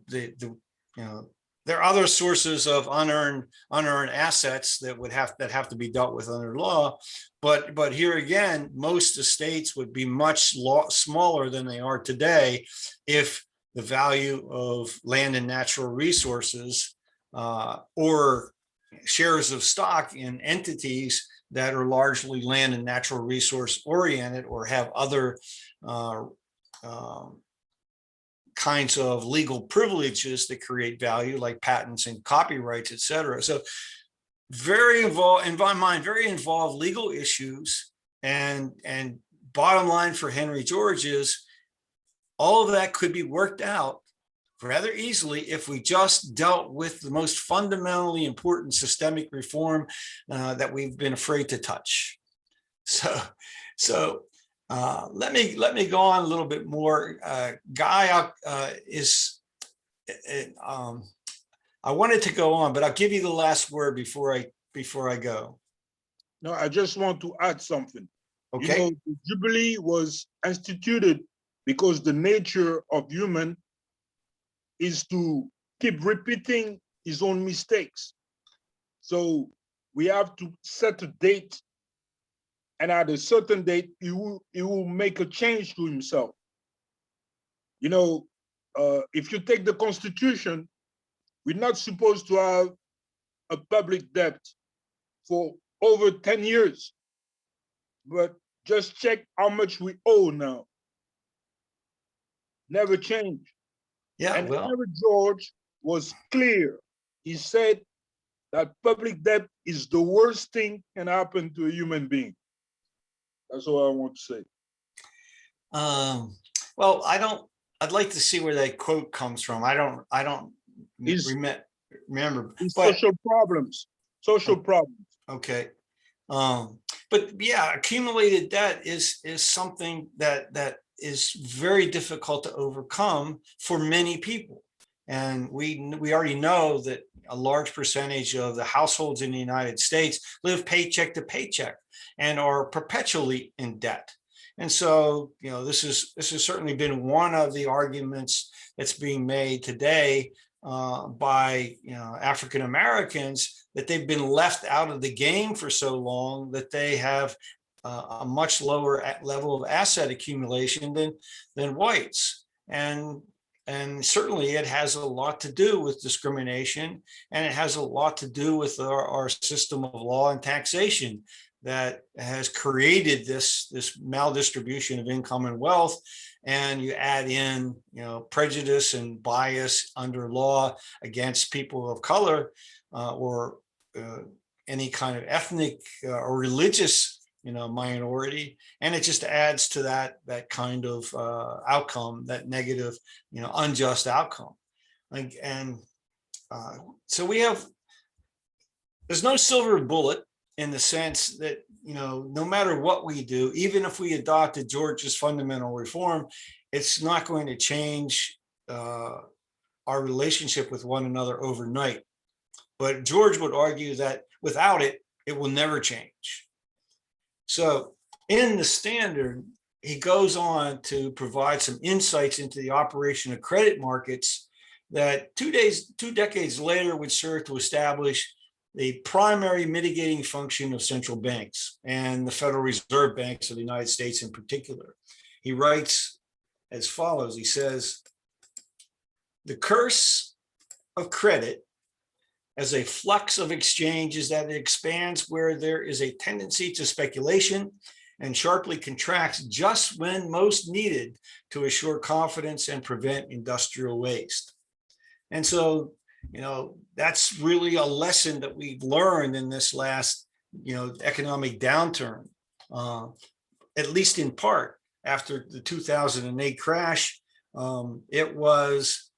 are other sources of unearned assets that have to be dealt with under law. But here again, most estates would be much smaller than they are today if the value of land and natural resources or shares of stock in entities that are largely land and natural resource oriented or have other kinds of legal privileges that create value, like patents and copyrights, et cetera. So very involved, in my mind, very involved legal issues. And bottom line for Henry George is all of that could be worked out rather easily if we just dealt with the most fundamentally important systemic reform that we've been afraid to touch. So let me go on a little bit more. Guy I wanted to go on, but I'll give you the last word before I go. No, I just want to add something. Okay. You know, the Jubilee was instituted because the nature of human is to keep repeating his own mistakes. So we have to set a date, and at a certain date, he will make a change to himself. You know, if you take the Constitution, we're not supposed to have a public debt for over 10 years. But just check how much we owe now. Never change. Yeah, And well, Henry George was clear. He said that public debt is the worst thing can happen to a human being. That's all I want to say. well, I'd like to see where that quote comes from. I don't remember. It's But social problems. Social problems. okay. But yeah, accumulated debt is something that is very difficult to overcome for many people. And we already know that a large percentage of the households in the United States live paycheck to paycheck and are perpetually in debt. And so, you know, this has certainly been one of the arguments that's being made today by, you know, African Americans, that they've been left out of the game for so long that they have a much lower level of asset accumulation than whites. And certainly it has a lot to do with discrimination, and it has a lot to do with our system of law and taxation that has created this maldistribution of income and wealth. And you add in, you know, prejudice and bias under law against people of color or any kind of ethnic or religious, you know, minority, and it just adds to that kind of outcome, that negative, you know, unjust outcome. Like, and so there's no silver bullet in the sense that, you know, no matter what we do, even if we adopted George's fundamental reform, it's not going to change our relationship with one another overnight. But George would argue that without it, it will never change. So in the standard, he goes on to provide some insights into the operation of credit markets that 2 decades later would serve to establish the primary mitigating function of central banks and the Federal Reserve banks of the United States in particular. He writes as follows. He says, "The curse of credit as a flux of exchange is that it expands where there is a tendency to speculation and sharply contracts just when most needed to assure confidence and prevent industrial waste." And so, you know, that's really a lesson that we've learned in this last, you know, economic downturn, at least in part after the 2008 crash. It was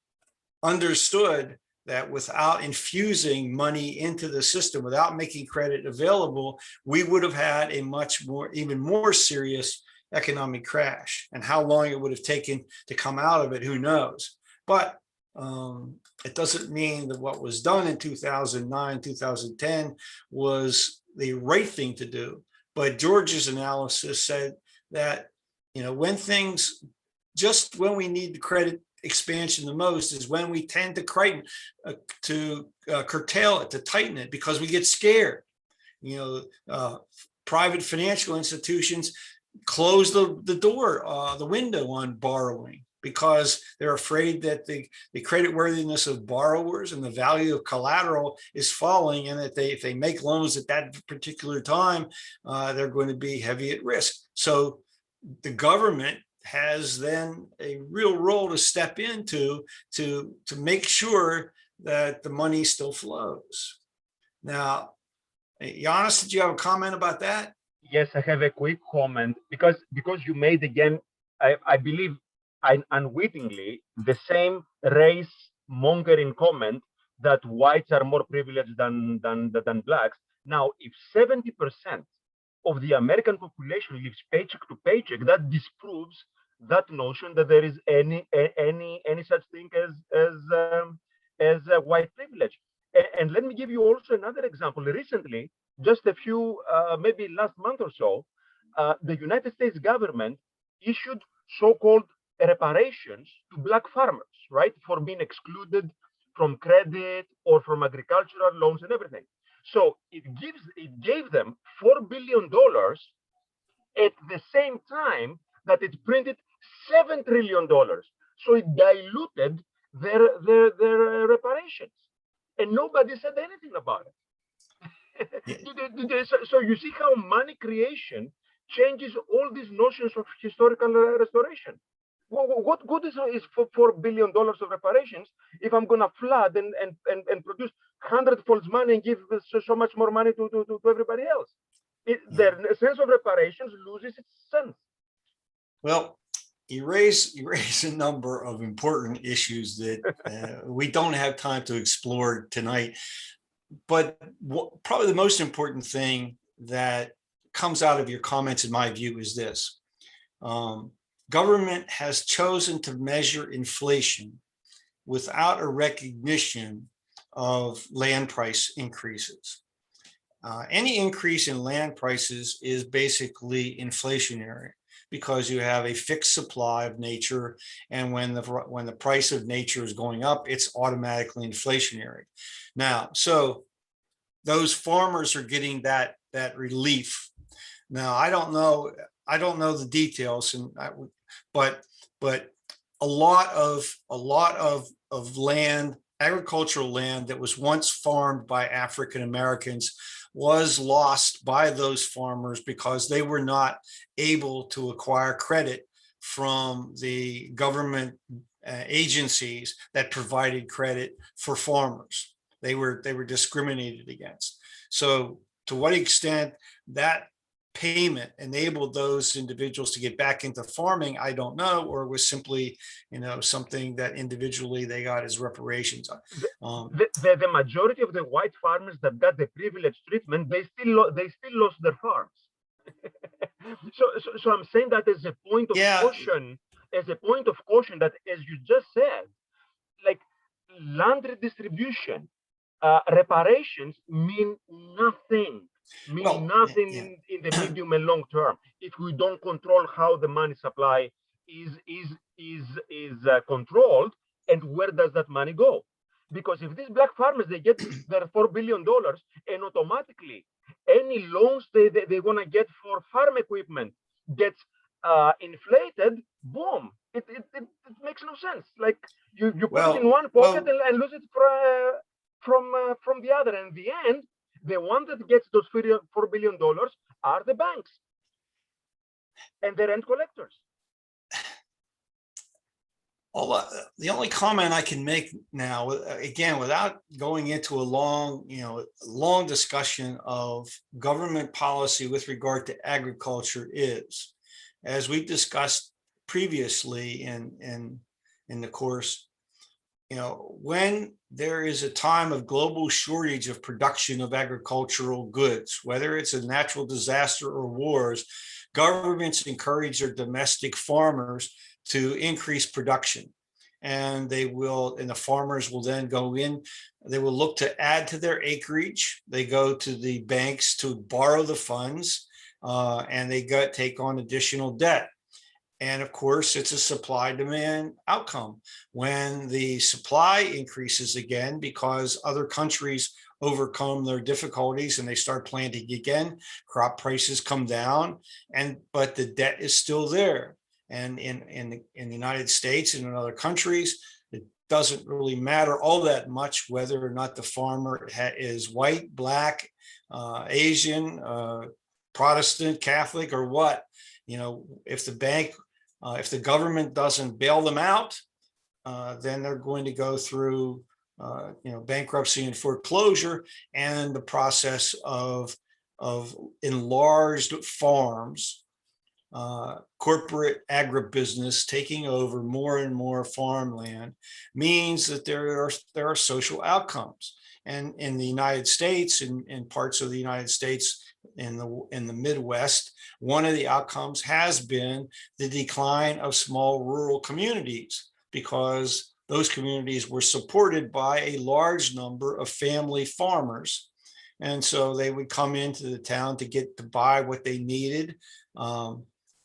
understood that without infusing money into the system, without making credit available, we would have had a even more serious economic crash. And how long it would have taken to come out of it, who knows? But it doesn't mean that what was done in 2009, 2010 was the right thing to do. But George's analysis said that, when things, just when we need the credit expansion the most is when we tend to curtail it, to tighten it, because we get scared. Private financial institutions close the door, the window on borrowing, because they're afraid that the creditworthiness of borrowers and the value of collateral is falling, and that if they make loans at that particular time, they're going to be heavy at risk. So the government has then a real role to step into to make sure that the money still flows. Now, Giannis, did you have a comment about that? Yes, I have a quick comment because you made again, I believe, unwittingly, the same race mongering comment that whites are more privileged than blacks. Now, if 70% of the American population lives paycheck to paycheck, that disproves that notion that there is any such thing as white privilege. And let me give you also another example. Recently, just a few, maybe last month or so, the United States government issued so-called reparations to black farmers, right, for being excluded from credit or from agricultural loans and everything. So it gave them $4 billion at the same time that it printed $7 trillion. So it diluted their reparations, and nobody said anything about it. So you see how money creation changes all these notions of historical restoration. What good is for $4 billion of reparations if I'm going to flood and produce 100-fold money and give so much more money to everybody else? The sense of reparations loses its sense. Well, you raise a number of important issues that we don't have time to explore tonight. But probably the most important thing that comes out of your comments, in my view, is this. Government has chosen to measure inflation without a recognition of land price increases. Any increase in land prices is basically inflationary, because you have a fixed supply of nature, and when the price of nature is going up, it's automatically inflationary. Now, so those farmers are getting that relief. Now, I don't know the details, but a lot of land, agricultural land that was once farmed by African Americans was lost by those farmers because they were not able to acquire credit from the government agencies that provided credit for farmers. They were discriminated against. So to what extent that payment enabled those individuals to get back into farming, I don't know, or was simply, something that individually they got as reparations. The majority of the white farmers that got the privileged treatment, they still lost their farms. So I'm saying that as a point of caution, that, as you just said, like land redistribution, reparations mean nothing. In the medium and long term if we don't control how the money supply is controlled, and where does that money go? Because if these black farmers, they get their $4 billion, and automatically any loans they want to get for farm equipment gets inflated, boom, it makes no sense. Like you put it in one pocket and lose it from the other. And in the end, the one that gets those $4 billion are the banks and the rent collectors. The only comment I can make now, again, without going into a long discussion of government policy with regard to agriculture, is, as we discussed previously in the course, when there is a time of global shortage of production of agricultural goods, whether it's a natural disaster or wars, governments encourage their domestic farmers to increase production. and the farmers will then go in, they will look to add to their acreage. They go to the banks to borrow the funds, and they take on additional debt. And of course, it's a supply demand outcome. When the supply increases again, because other countries overcome their difficulties and they start planting again, crop prices come down, but the debt is still there. And in the United States and in other countries, it doesn't really matter all that much whether or not the farmer is white, black, Asian, Protestant, Catholic, or what. If the government doesn't bail them out, then they're going to go through bankruptcy and foreclosure, and the process of enlarged farms, corporate agribusiness taking over more and more farmland means that there are social outcomes. And in the United States, in parts of the United States, in the Midwest, one of the outcomes has been the decline of small rural communities, because those communities were supported by a large number of family farmers. And so they would come into the town to buy what they needed.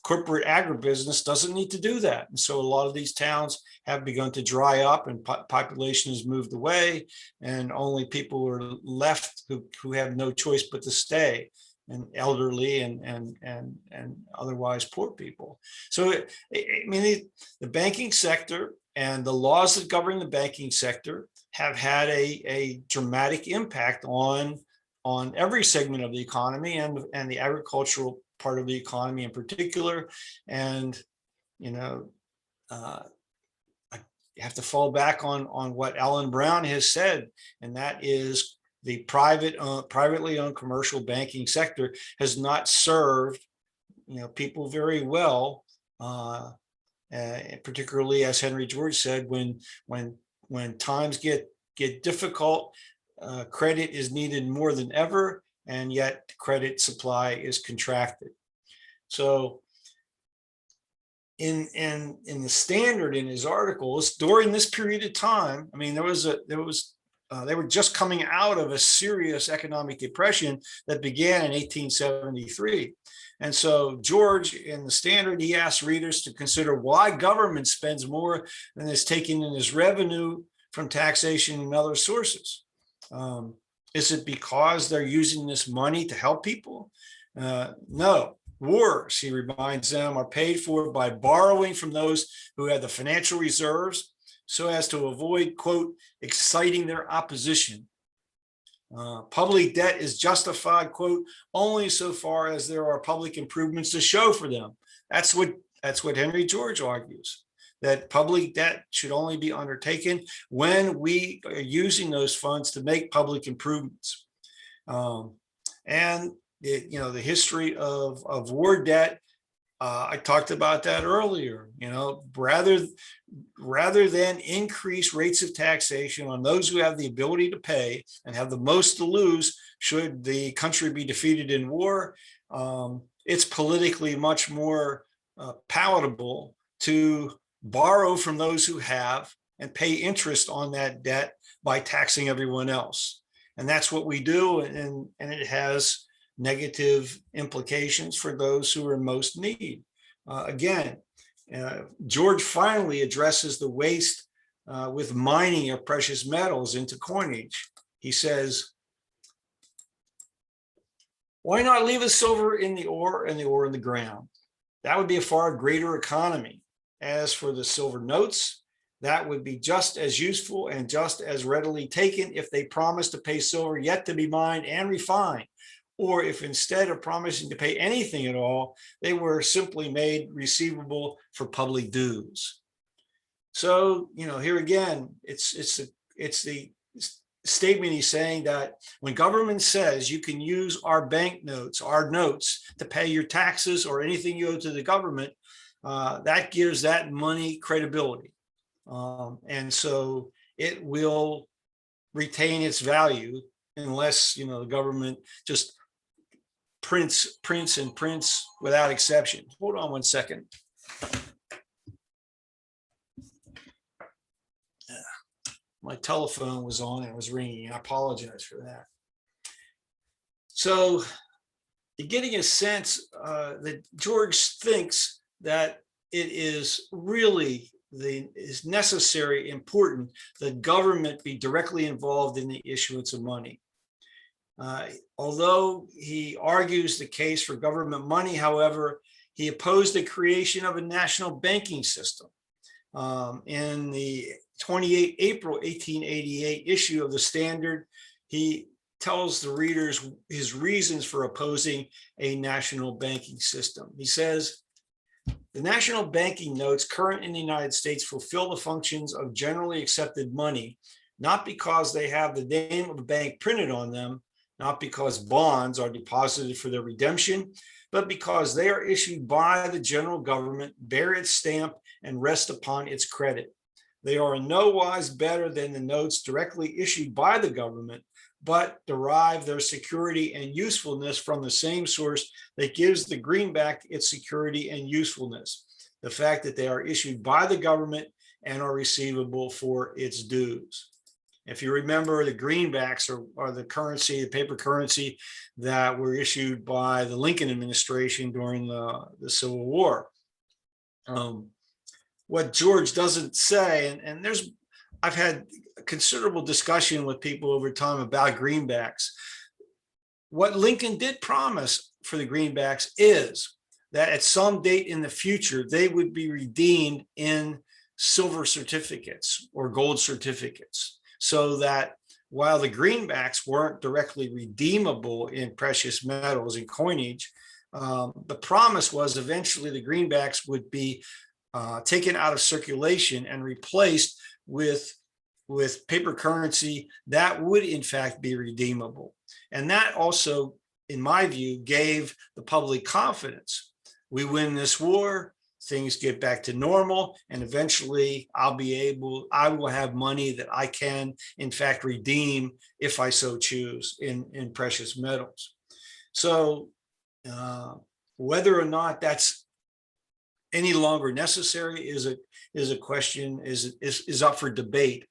Corporate agribusiness doesn't need to do that. And so a lot of these towns have begun to dry up, and population has moved away, and only people are left who have no choice but to stay, and elderly and otherwise poor people. So the banking sector and the laws that govern the banking sector have had a dramatic impact on every segment of the economy, and the agricultural part of the economy in particular. And you have to fall back on what Alan Brown has said, and that is the privately owned commercial banking sector has not served people very well, particularly, as Henry George said, when times get difficult, credit is needed more than ever, and yet credit supply is contracted. So in the Standard, in his articles during this period of time, I mean, they were just coming out of a serious economic depression that began in 1873. And so George, in the Standard, he asked readers to consider why government spends more than is taken in as revenue from taxation and other sources. Is it because they're using this money to help people? No. Wars, he reminds them, are paid for by borrowing from those who have the financial reserves so as to avoid, quote, exciting their opposition. Public debt is justified, quote, only so far as there are public improvements to show for them. That's what Henry George argues, that public debt should only be undertaken when we are using those funds to make public improvements. And the history of war debt, I talked about that earlier. Rather than increase rates of taxation on those who have the ability to pay and have the most to lose should the country be defeated in war, it's politically much more palatable to borrow from those who have and pay interest on that debt by taxing everyone else. And that's what we do, and it has negative implications for those who are in most need. George finally addresses the waste with mining of precious metals into coinage. He says, why not leave the silver in the ore and the ore in the ground? That would be a far greater economy. As for the silver notes, that would be just as useful and just as readily taken if they promised to pay silver yet to be mined and refined, or if instead of promising to pay anything at all, they were simply made receivable for public dues. So, here again, it's the statement he's saying that when government says you can use our banknotes, our notes, to pay your taxes or anything you owe to the government, that gives that money credibility. And so it will retain its value unless, the government just prints without exception. Hold on one second. my telephone was on and it was ringing. I apologize for that. So you're getting a sense that George thinks that it is really is necessary, important that government be directly involved in the issuance of money. Although he argues the case for government money, however, he opposed the creation of a national banking system. In the 28 April 1888 issue of the Standard, he tells the readers his reasons for opposing a national banking system. He says, the national banking notes current in the United States fulfill the functions of generally accepted money, not because they have the name of a bank printed on them, not because bonds are deposited for their redemption, but because they are issued by the general government, bear its stamp, and rest upon its credit. They are in no wise better than the notes directly issued by the government, but derive their security and usefulness from the same source that gives the greenback its security and usefulness, the fact that they are issued by the government and are receivable for its dues. If you remember, the greenbacks are the currency, the paper currency that were issued by the Lincoln administration during the Civil War. What George doesn't say, and I've had considerable discussion with people over time about greenbacks. What Lincoln did promise for the greenbacks is that at some date in the future, they would be redeemed in silver certificates or gold certificates, so that while the greenbacks weren't directly redeemable in precious metals and coinage, the promise was eventually the greenbacks would be taken out of circulation and replaced with paper currency that would in fact be redeemable. And that also, in my view, gave the public confidence. We win this war, things get back to normal, and eventually I will have money that I can in fact redeem if I so choose in precious metals. So whether or not that's any longer necessary is a question, is up for debate.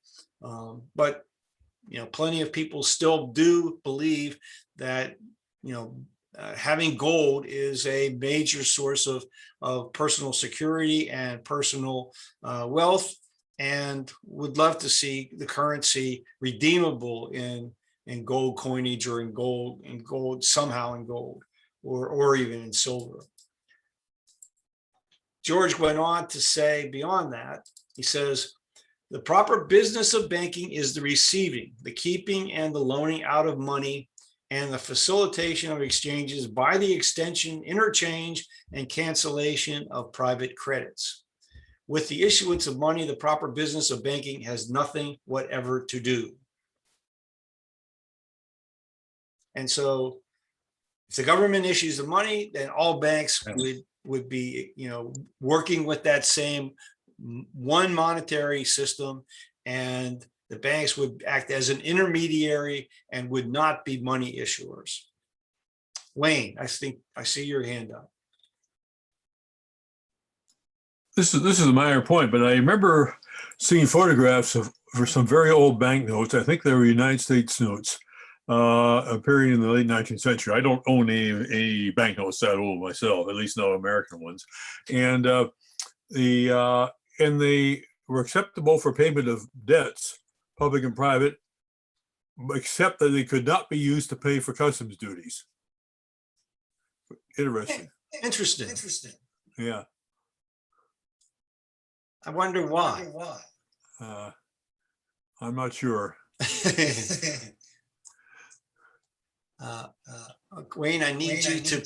But plenty of people still do believe that having gold is a major source of personal security and personal wealth, and would love to see the currency redeemable in gold coinage or in gold somehow in gold or even in silver. George went on to say beyond that, he says, the proper business of banking is the receiving, the keeping, and the loaning out of money, and the facilitation of exchanges by the extension, interchange, and cancellation of private credits. With the issuance of money, the proper business of banking has nothing whatever to do. And so if the government issues the money, then all banks would be, working with that same one monetary system, and the banks would act as an intermediary and would not be money issuers. Wayne, I think I see your hand up. This is a minor point, but I remember seeing photographs for some very old banknotes. I think they were United States notes, appearing in the late 19th century. I don't own any banknotes that old myself, at least no American ones. And they were acceptable for payment of debts, public and private, except that they could not be used to pay for customs duties. Interesting. Interesting. Yeah. I wonder why. I'm not sure. Wayne, I need you to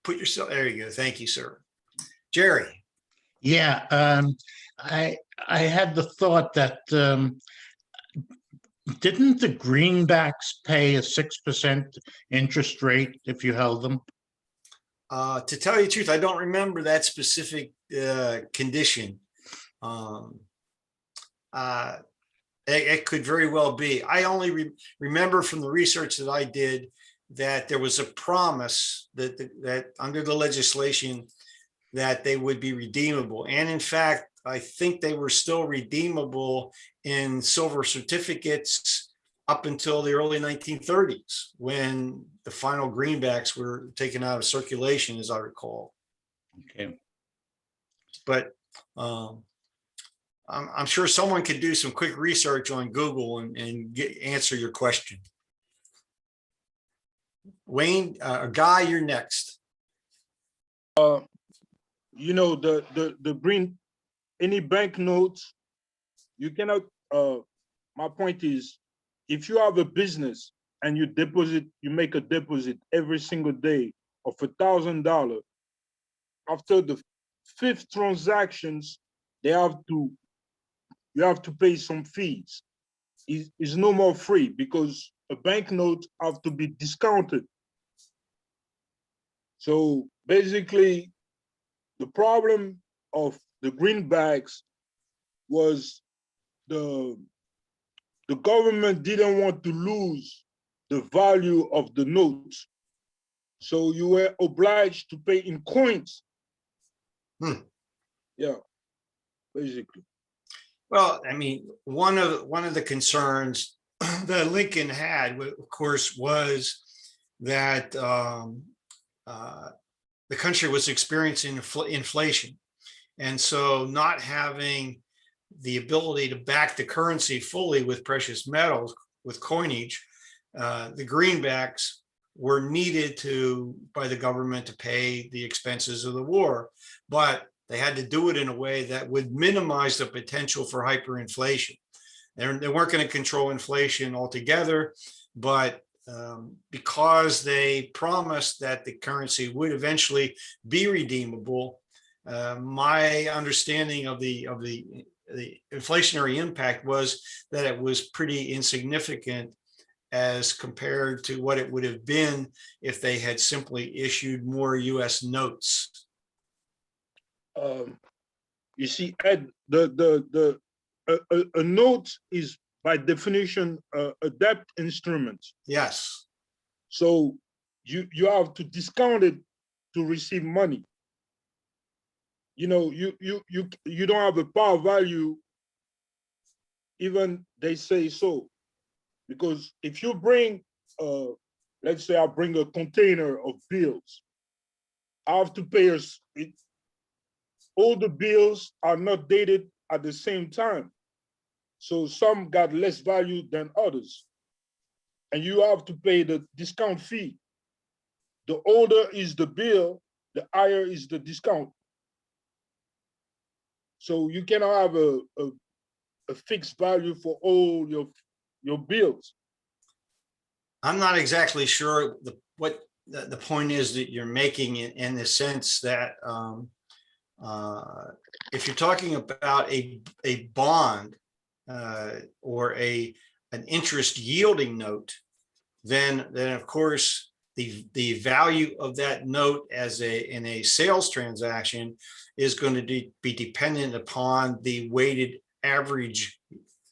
put yourself, there you go. Thank you, sir. Jerry. Yeah, I had the thought that didn't the greenbacks pay a 6% interest rate if you held them? To tell you the truth, I don't remember that specific condition. It could very well be. I only remember from the research that I did that there was a promise that under the legislation that they would be redeemable. And in fact, I think they were still redeemable in silver certificates up until the early 1930s, when the final greenbacks were taken out of circulation, as I recall. Okay. But I'm sure someone could do some quick research on Google and answer your question. Wayne, Guy, you're next. You know, the green, any banknotes, you cannot, my point is, if you have a business and you make a deposit every single day of $1,000, after the 5th transactions, you have to pay some fees. It's no more free because a banknote have to be discounted. So basically, the problem of the greenbacks was the government didn't want to lose the value of the notes. So you were obliged to pay in coins. Yeah, basically. Well, I mean, one of the concerns that Lincoln had, of course, was that the country was experiencing inflation. And so not having the ability to back the currency fully with precious metals, with coinage, the greenbacks were needed by the government to pay the expenses of the war. But they had to do it in a way that would minimize the potential for hyperinflation. They weren't going to control inflation altogether, but because they promised that the currency would eventually be redeemable, my understanding of the inflationary impact was that it was pretty insignificant as compared to what it would have been if they had simply issued more U.S. notes. You see, Ed, a note is by definition a debt instrument. Yes. So you have to discount it to receive money. You know, you don't have a par value, even they say so, because if you bring, let's say I bring a container of bills, I have to pay all the bills are not dated at the same time. So some got less value than others. And you have to pay the discount fee. The older is the bill, the higher is the discount. So you cannot have a fixed value for all your bills. I'm not exactly sure what the point is that you're making in the sense that if you're talking about a bond or an interest yielding note, then of course the value of that note in a sales transaction is going to be dependent upon the weighted average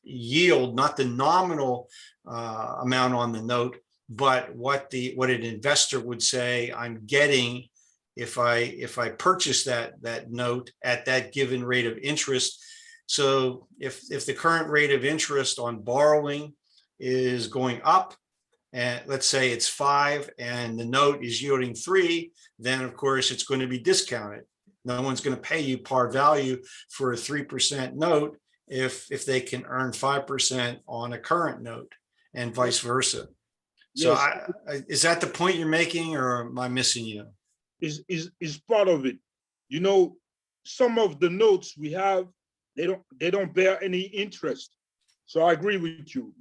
yield, not the nominal amount on the note, but what an investor would say I'm getting if I purchase that note at that given rate of interest. So if the current rate of interest on borrowing is going up, and let's say it's 5 and the note is yielding 3, then of course it's going to be discounted. No one's going to pay you par value for a 3% note if they can earn 5% on a current note, and vice versa. So Yes. is that the point you're making, or am I missing you? Is part of it. You know, some of the notes we have, they don't bear any interest. So I agree with you.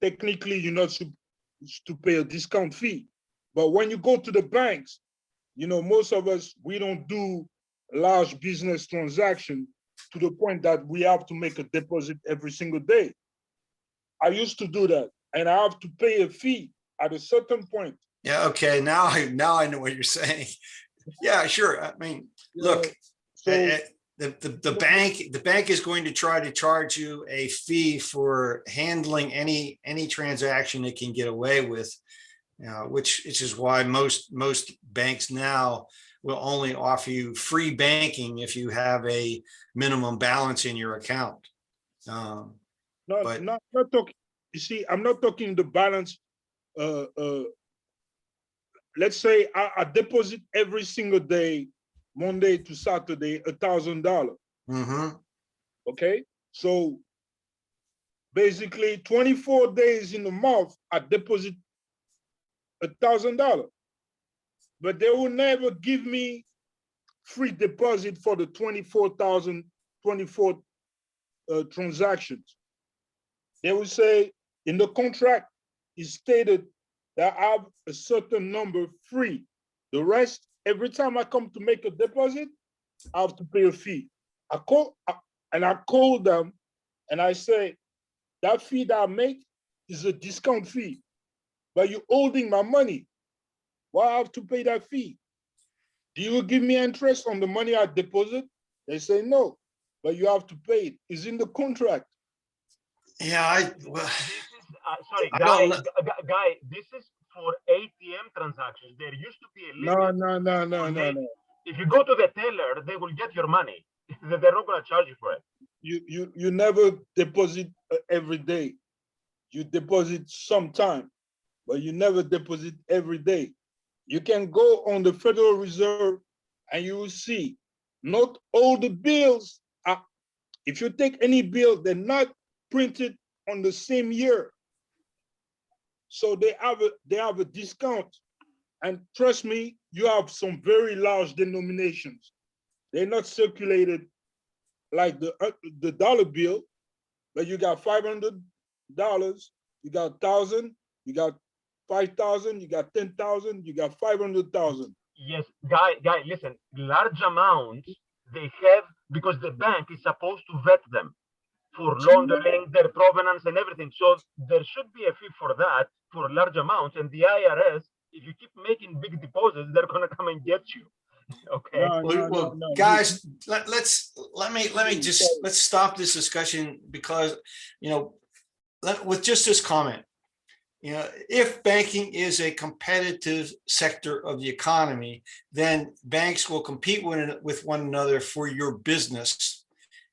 Technically you're not supposed to pay a discount fee. But when you go to the banks, you know, most of us, we don't do large business transaction to the point that we have to make a deposit every single day. I used to do that, and I have to pay a fee at a certain point. Yeah. Okay. Now I know what you're saying. Yeah, sure. I mean, look, So the bank is going to try to charge you a fee for handling any transaction it can get away with, which is why most banks now will only offer you free banking if you have a minimum balance in your account. But- Not talking, you see, I'm not talking the balance. Let's say I deposit every single day, Monday to Saturday, $1,000. Mhm. Okay, so basically 24 days in a month, I deposit $1,000, but they will never give me free deposit for the 24 transactions. They will say in the contract is stated that I have a certain number free. The rest, every time I come to make a deposit, I have to pay a fee. I call them and I say, that fee that I make is a discount fee, but you're holding my money. Why I have to pay that fee? Do you give me interest on the money I deposit? They say no, but you have to pay it. It's in the contract. Yeah, Sorry, I don't know. guy, this is for ATM transactions. There used to be a limit. No. If you go to the teller, they will get your money. They're not going to charge you for it. You never deposit every day. You deposit sometime, but you never deposit every day. You can go on the Federal Reserve and you will see not all the bills are, if you take any bill, they're not printed on the same year. So they have a discount. And trust me, you have some very large denominations. They're not circulated like the dollar bill, but you got $500, you got 1,000, you got 5,000, you got 10,000, you got 500,000. Yes, guy, listen, large amounts they have because the bank is supposed to vet them for laundering, their provenance and everything. So there should be a fee for that for large amounts. And the IRS, if you keep making big deposits, they're going to come and get you. Okay. Well, guys, let's stop this discussion because, with just this comment, if banking is a competitive sector of the economy, then banks will compete with one another for your business,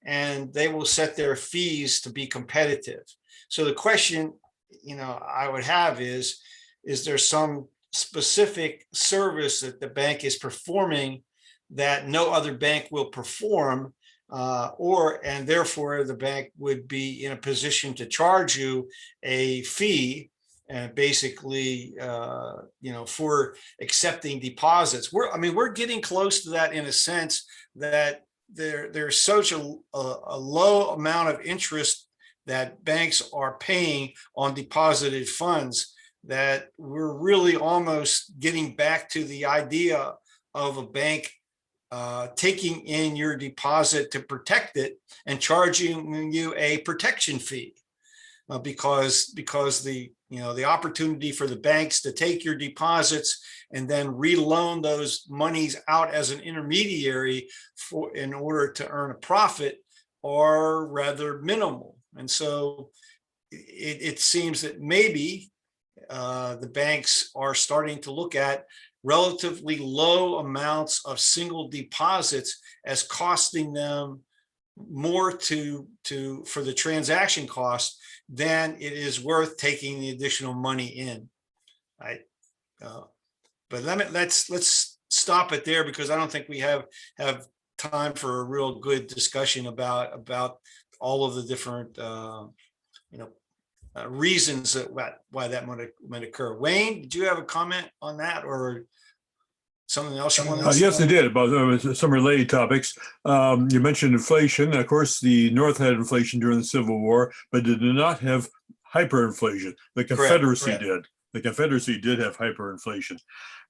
and they will set their fees to be competitive. So the question, I would have is there some specific service that the bank is performing that no other bank will perform, and therefore the bank would be in a position to charge you a fee, and basically, for accepting deposits. We're getting close to that in a sense that there's such a low amount of interest that banks are paying on deposited funds that we're really almost getting back to the idea of a bank taking in your deposit to protect it and charging you a protection fee, because the opportunity for the banks to take your deposits and then reloan those monies out as an intermediary in order to earn a profit are rather minimal. And so it seems that maybe the banks are starting to look at relatively low amounts of single deposits as costing them more for the transaction cost than it is worth taking the additional money in. But let's stop it there, because I don't think we have time for a real good discussion about all of the different reasons why that might occur. Wayne, did you have a comment on that or something else you want to say? Yes, I did, about some related topics. You mentioned inflation. Of course, the North had inflation during the Civil War, but it did not have hyperinflation. The Confederacy did. The Confederacy did have hyperinflation.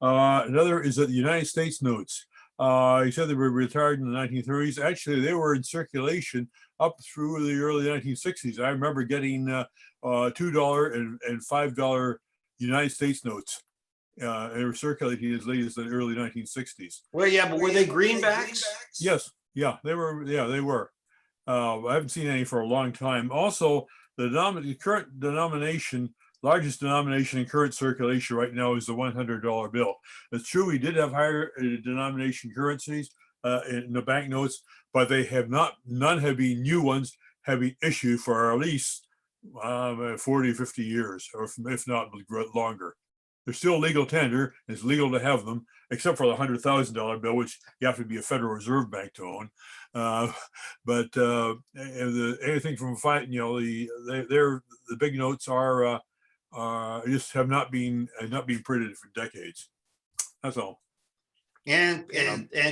Another is that the United States notes. He said they were retired in the 1930s. Actually, they were in circulation up through the early 1960s. I remember getting $2 and $5 United States notes. They were circulating as late as the early 1960s. Well, yeah, but were they greenbacks? Yes, yeah, they were. Yeah, they were. I haven't seen any for a long time. Also, the current denomination, largest denomination in current circulation right now is the $100 bill. It's true we did have higher denomination currencies in the banknotes, but they have not, none have been new ones have been issued for at least 40, 50 years, or if not longer. They're still legal tender. It's legal to have them, except for the $100,000 bill, which you have to be a Federal Reserve Bank to own. Anything from the big notes are just have not been printed for decades. That's all. And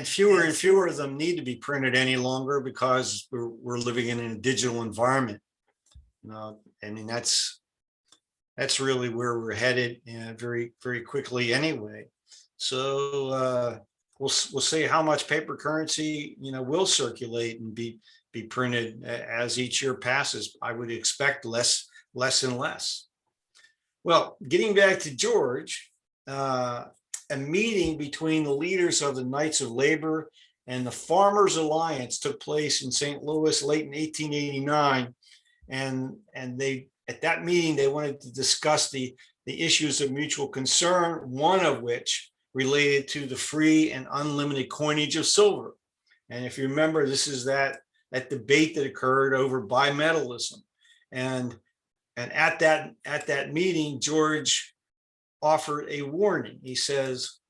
fewer and fewer of them need to be printed any longer because we're living in a digital environment. I mean, that's really where we're headed, and very, very quickly anyway. So we'll see how much paper currency will circulate and be printed as each year passes. I would expect less and less. Well, getting back to George, a meeting between the leaders of the Knights of Labor and the Farmers Alliance took place in St. Louis late in 1889, and they, at that meeting, they wanted to discuss the issues of mutual concern, one of which related to the free and unlimited coinage of silver. And if you remember, this is that debate that occurred over bimetallism. And at that meeting, George offered a warning. He says,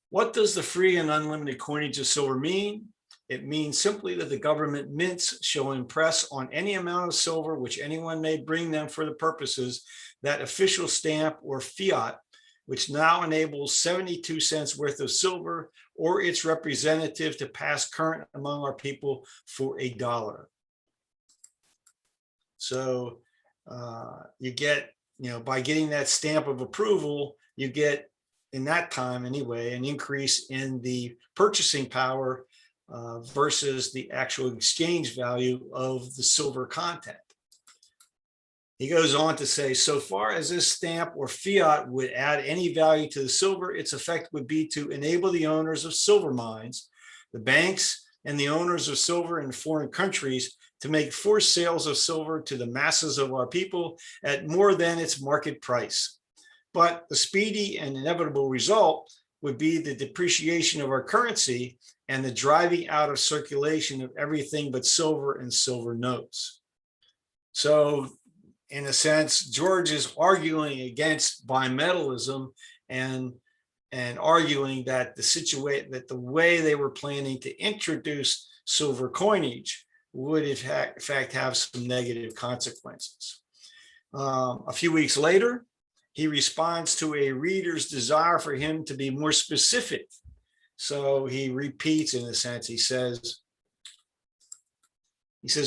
"What does the free and unlimited coinage of silver mean? It means simply that the government mints shall impress on any amount of silver which anyone may bring them for the purposes that official stamp or fiat, which now enables 72 cents worth of silver or its representative to pass current among our people for $1." So you get, by getting that stamp of approval, you get, in that time anyway, an increase in the purchasing power versus the actual exchange value of the silver content. He goes on to say, so far as this stamp or fiat would add any value to the silver, its effect would be to enable the owners of silver mines, the banks, and the owners of silver in foreign countries to make forced sales of silver to the masses of our people at more than its market price. But the speedy and inevitable result would be the depreciation of our currency and the driving out of circulation of everything but silver and silver notes. So in a sense, George is arguing against bimetallism and arguing that the way they were planning to introduce silver coinage would in fact have some negative consequences. A few weeks later, he responds to a reader's desire for him to be more specific. So he repeats, in a sense, he says,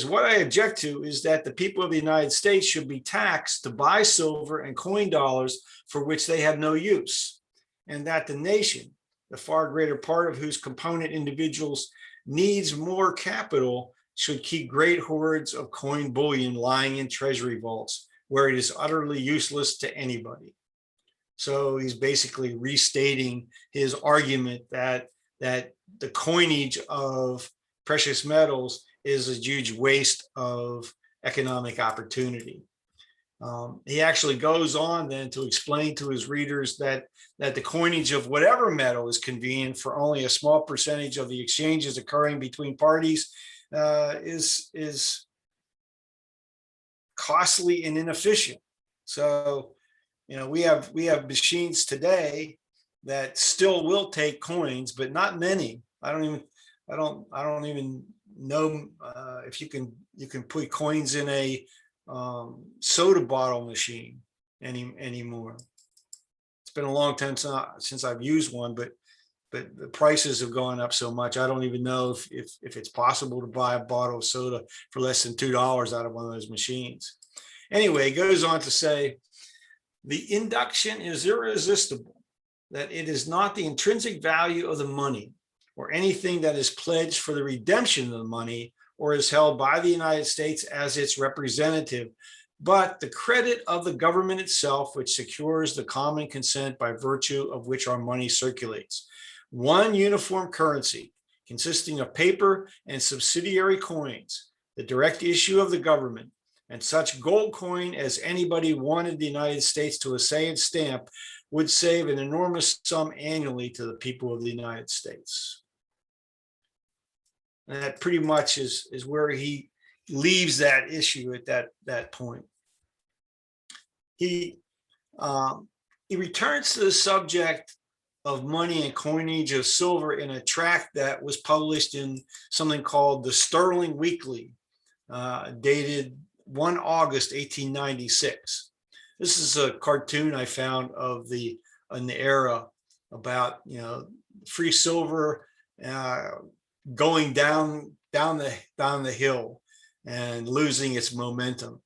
what I object to is that the people of the United States should be taxed to buy silver and coin dollars for which they have no use, and that the nation, the far greater part of whose component individuals needs more capital, should keep great hoards of coin bullion lying in treasury vaults where it is utterly useless to anybody. So he's basically restating his argument that the coinage of precious metals is a huge waste of economic opportunity. He actually goes on then to explain to his readers that the coinage of whatever metal is convenient for only a small percentage of the exchanges occurring between parties is costly and inefficient. So, we have machines today that still will take coins, but not many. I don't even know if you can put coins in a soda bottle machine anymore. It's been a long time since I've used one, but the prices have gone up so much. I don't even know if it's possible to buy a bottle of soda for less than $2 out of one of those machines. Anyway, it goes on to say, the induction is irresistible that it is not the intrinsic value of the money or anything that is pledged for the redemption of the money or is held by the United States as its representative, but the credit of the government itself, which secures the common consent by virtue of which our money circulates. One uniform currency consisting of paper and subsidiary coins, the direct issue of the government, and such gold coin as anybody wanted the United States to assay and stamp would save an enormous sum annually to the people of the United States. And that pretty much is where he leaves that issue at that point. He returns to the subject of money and coinage of silver in a tract that was published in something called the Sterling Weekly, dated 1 August 1896. This is a cartoon I found of in the era about, you know, free silver going down the hill and losing its momentum.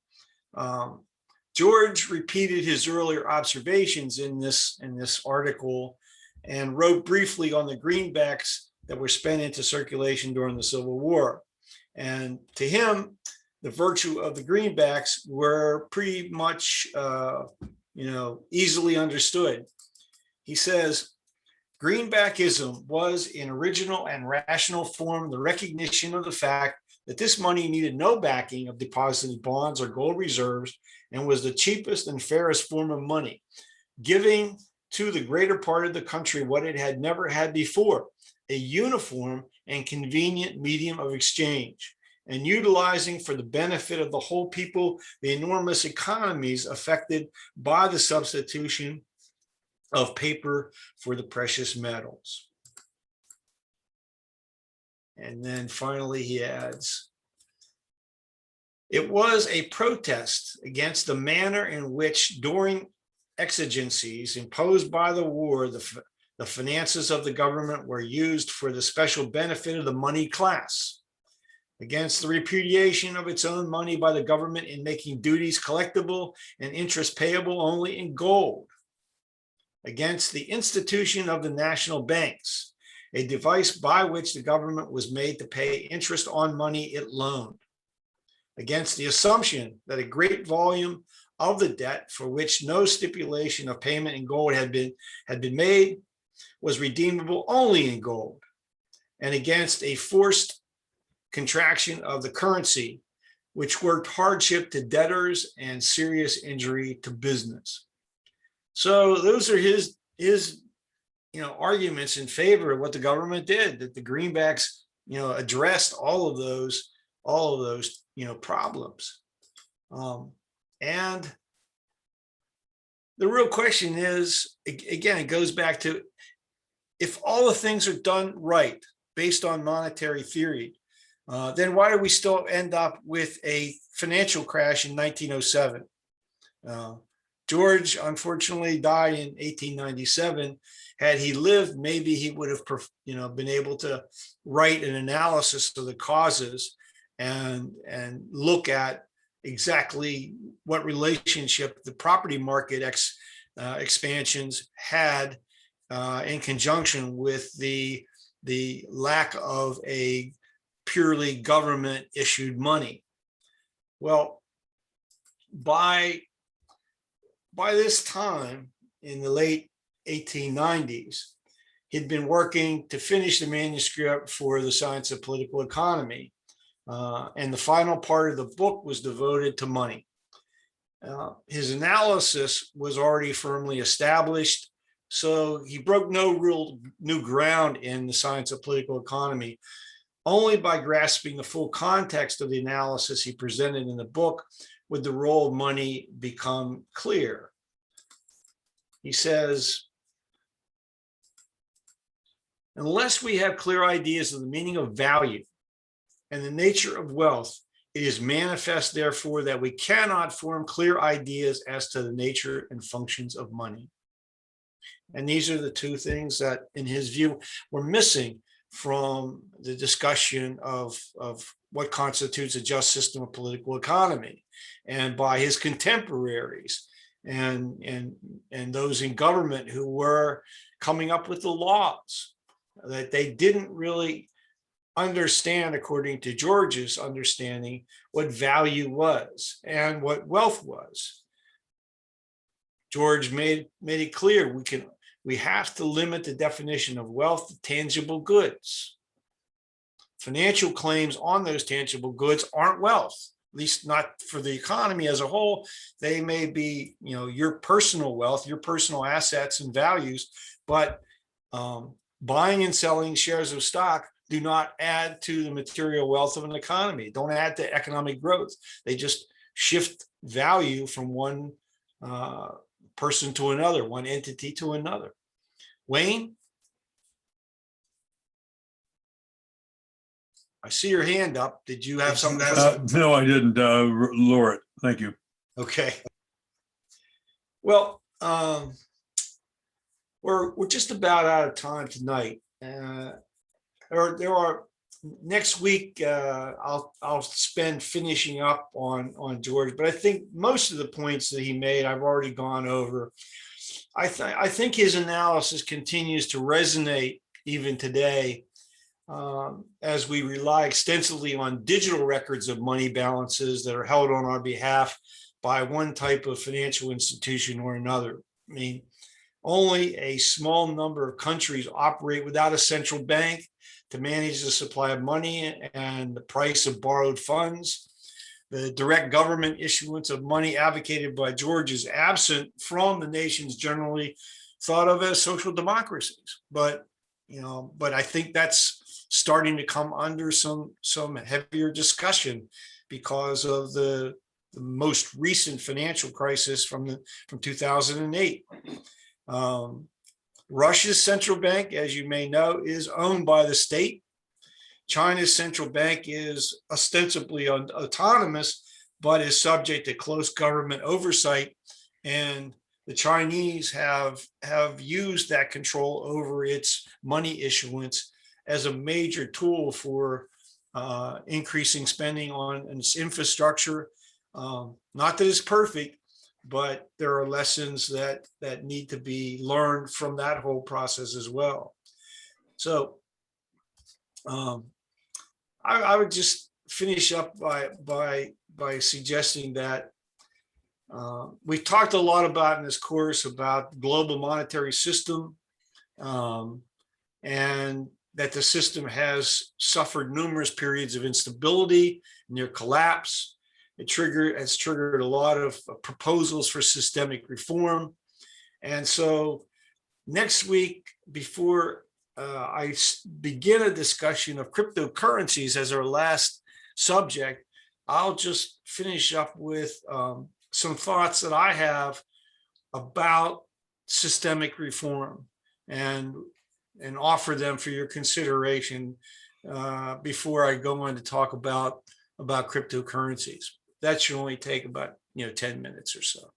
George repeated his earlier observations in this article and wrote briefly on the greenbacks that were spent into circulation during the Civil War. And to him, the virtue of the greenbacks were pretty much, easily understood. He says, greenbackism was in original and rational form the recognition of the fact that this money needed no backing of deposited bonds or gold reserves and was the cheapest and fairest form of money, giving to the greater part of the country what it had never had before, a uniform and convenient medium of exchange, and utilizing for the benefit of the whole people the enormous economies affected by the substitution of paper for the precious metals. And then finally he adds, it was a protest against the manner in which during exigencies imposed by the war, the finances of the government were used for the special benefit of the moneyed class, against the repudiation of its own money by the government in making duties collectible and interest payable only in gold, against the institution of the national banks, a device by which the government was made to pay interest on money it loaned, against the assumption that a great volume of the debt for which no stipulation of payment in gold had been made was redeemable only in gold, and against a forced contraction of the currency, which worked hardship to debtors and serious injury to business. So those are his arguments in favor of what the government did, that the greenbacks addressed all of those problems. And the real question is, again, it goes back to, if all the things are done right based on monetary theory, then why do we still end up with a financial crash in 1907? George unfortunately died in 1897. Had he lived, maybe he would have been able to write an analysis of the causes and look at exactly what relationship the property market expansions had in conjunction with the lack of a purely government issued money. Well, by this time in the late 1890s, he'd been working to finish the manuscript for The Science of Political Economy. And the final part of the book was devoted to money. His analysis was already firmly established, so he broke no real new ground in The Science of Political Economy. Only by grasping the full context of the analysis he presented in the book would the role of money become clear. He says, unless we have clear ideas of the meaning of value and the nature of wealth, it is manifest, therefore, that we cannot form clear ideas as to the nature and functions of money. And these are the two things that, in his view, were missing from the discussion of what constitutes a just system of political economy, and by his contemporaries and those in government who were coming up with the laws, that they didn't really understand, according to George's understanding, what value was and what wealth was. George made it clear we have to limit the definition of wealth to tangible goods. Financial claims on those tangible goods aren't wealth. least not for the economy as a whole. They may be, your personal wealth, your personal assets and values, but buying and selling shares of stock do not add to the material wealth of an economy, don't add to economic growth. They just shift value from one person to another, one entity to another. Wayne? I see your hand up. Did you have something? No, I didn't lower it. Thank you. Okay. Well, we're just about out of time tonight. There are next week. I'll spend finishing up on George, but I think most of the points that he made I've already gone over. I think his analysis continues to resonate even today, as we rely extensively on digital records of money balances that are held on our behalf by one type of financial institution or another. I mean, only a small number of countries operate without a central bank to manage the supply of money and the price of borrowed funds. The direct government issuance of money advocated by George is absent from the nations generally thought of as social democracies. But I think that's starting to come under some heavier discussion because of the most recent financial crisis from 2008. Russia's central bank, as you may know, is owned by the state. China's central bank is ostensibly autonomous, but is subject to close government oversight. And the Chinese have used that control over its money issuance as a major tool for increasing spending on its infrastructure. Not that it's perfect, but there are lessons that need to be learned from that whole process as well. So I would just finish up by suggesting that we've talked a lot about in this course about the global monetary system, and that the system has suffered numerous periods of instability, near collapse. It has triggered a lot of proposals for systemic reform. And so next week, before I begin a discussion of cryptocurrencies as our last subject, I'll just finish up with some thoughts that I have about systemic reform and offer them for your consideration before I go on to talk about cryptocurrencies. That should only take about 10 minutes or so.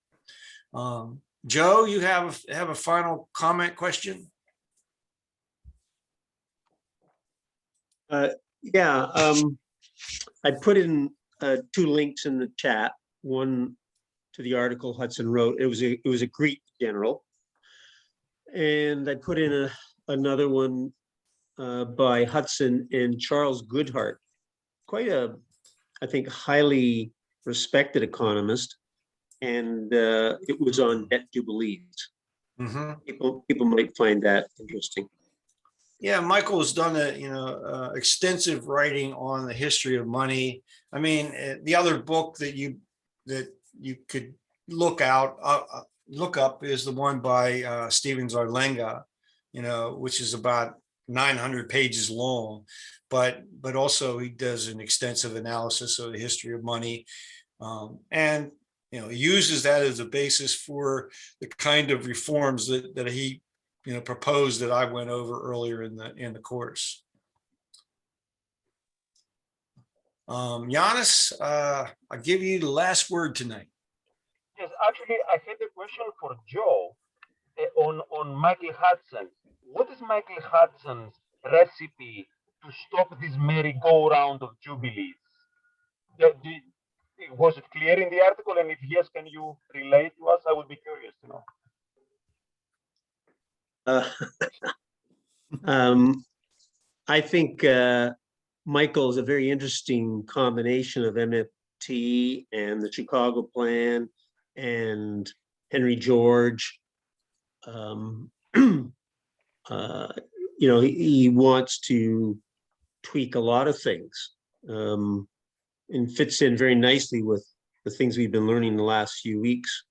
Joe, you have a final comment, question? Yeah, I put in 2 links in the chat. One to the article Hudson wrote. It was a Greek general, and I put in another one by Hudson and Charles Goodhart, quite I think, highly respected economist, and it was on debt jubilees. Mm-hmm. People might find that interesting. Yeah, Michael has done extensive writing on the history of money. I mean, the other book that you could look up is the one by Steven Zarlenga, which is about 900 pages long, but also he does an extensive analysis of the history of money, and he uses that as a basis for the kind of reforms that he proposed that I went over earlier in the course. Giannis, I'll give you the last word tonight. Yes, actually, I had a question for Joe on Michael Hudson. What is Michael Hudson's recipe to stop this merry-go-round of jubilees? Was it clear in the article? And if yes, can you relate to us? I would be curious to know. I think Michael is a very interesting combination of MFT and the Chicago Plan and Henry George. He wants to tweak a lot of things. and fits in very nicely with the things we've been learning the last few weeks.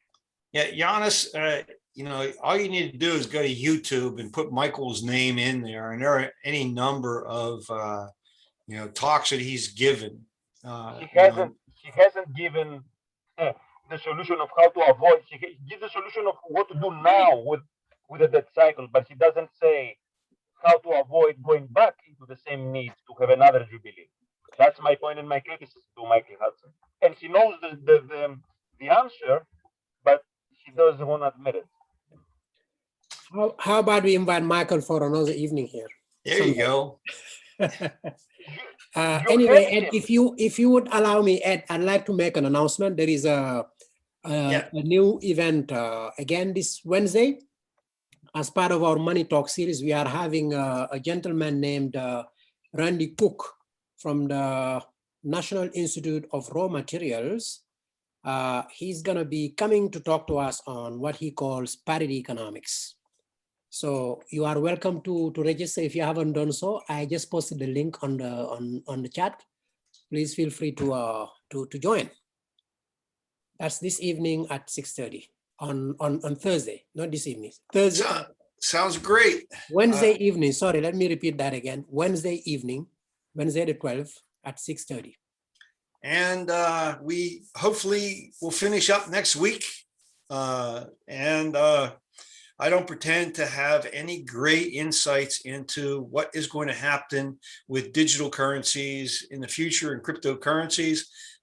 Yeah, Giannis, you know, all you need to do is go to YouTube and put Michael's name in there, and there are any number of you know, talks that he's given. He hasn't given the solution of how to avoid. He gives the solution of what to do now with the debt cycle, but he doesn't say how to avoid going back into the same needs to have another jubilee. That's my point and my criticism to Michael Hudson. And he knows the answer, but he doesn't want to admit it. How about we invite Michael for another evening here? There you go. Anyway, Ed, if you would allow me, Ed, I'd like to make an announcement. There is a new event again this Wednesday. As part of our Money Talk series, we are having a gentleman named Randy Cook from the National Institute of Raw Materials. He's going to be coming to talk to us on what he calls parity economics. So you are welcome to register if you haven't done so. I just posted the link on the chat. Please feel free to join. That's this evening at 6:30 on Thursday, not this evening. Thursday. Sounds great. Wednesday evening. Sorry, let me repeat that again. Wednesday evening, Wednesday the 12th at 6:30. And we hopefully will finish up next week. I don't pretend to have any great insights into what is going to happen with digital currencies in the future and cryptocurrencies,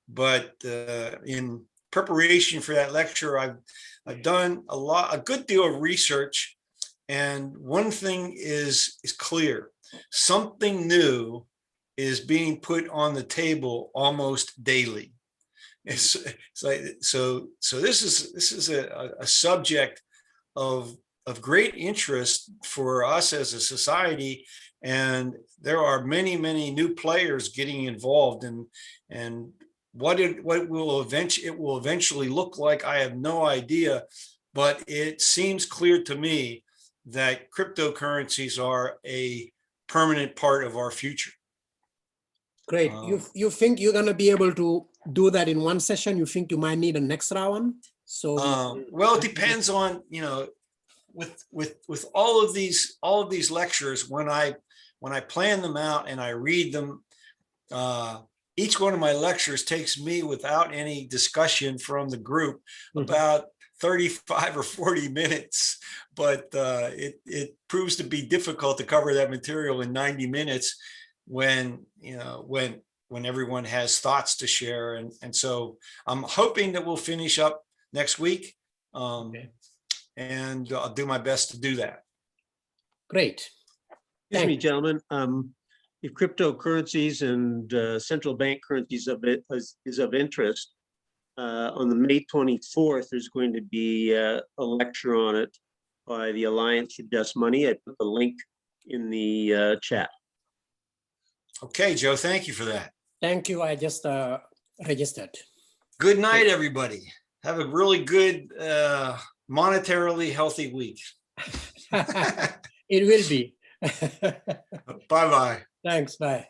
but in preparation for that lecture, I've done a good deal of research, and one thing is clear: something new is being put on the table almost daily. It's like, so this is a subject of great interest for us as a society, and there are many new players getting involved, and what it will eventually look like, I have no idea, but it seems clear to me that cryptocurrencies are a permanent part of our future. Great. You think you're going to be able to do that in one session? You think you might need an extra one? So well, it depends on, you know, with all of these lectures, when I plan them out and I read them, each one of my lectures takes me, without any discussion from the group, about 35 or 40 minutes, but it proves to be difficult to cover that material in 90 minutes when, you know, when everyone has thoughts to share. And so I'm hoping that we'll finish up next week. And I'll do my best to do that. Great. Excuse me, gentlemen. If cryptocurrencies and central bank currencies is of interest, on the May 24th, there's going to be a lecture on it by the Alliance for Just Money. I put the link in the chat. Okay, Joe, thank you for that. Thank you. I just registered. Good night, everybody. Have a really good, monetarily healthy week. It will be. Bye-bye. Thanks. Bye.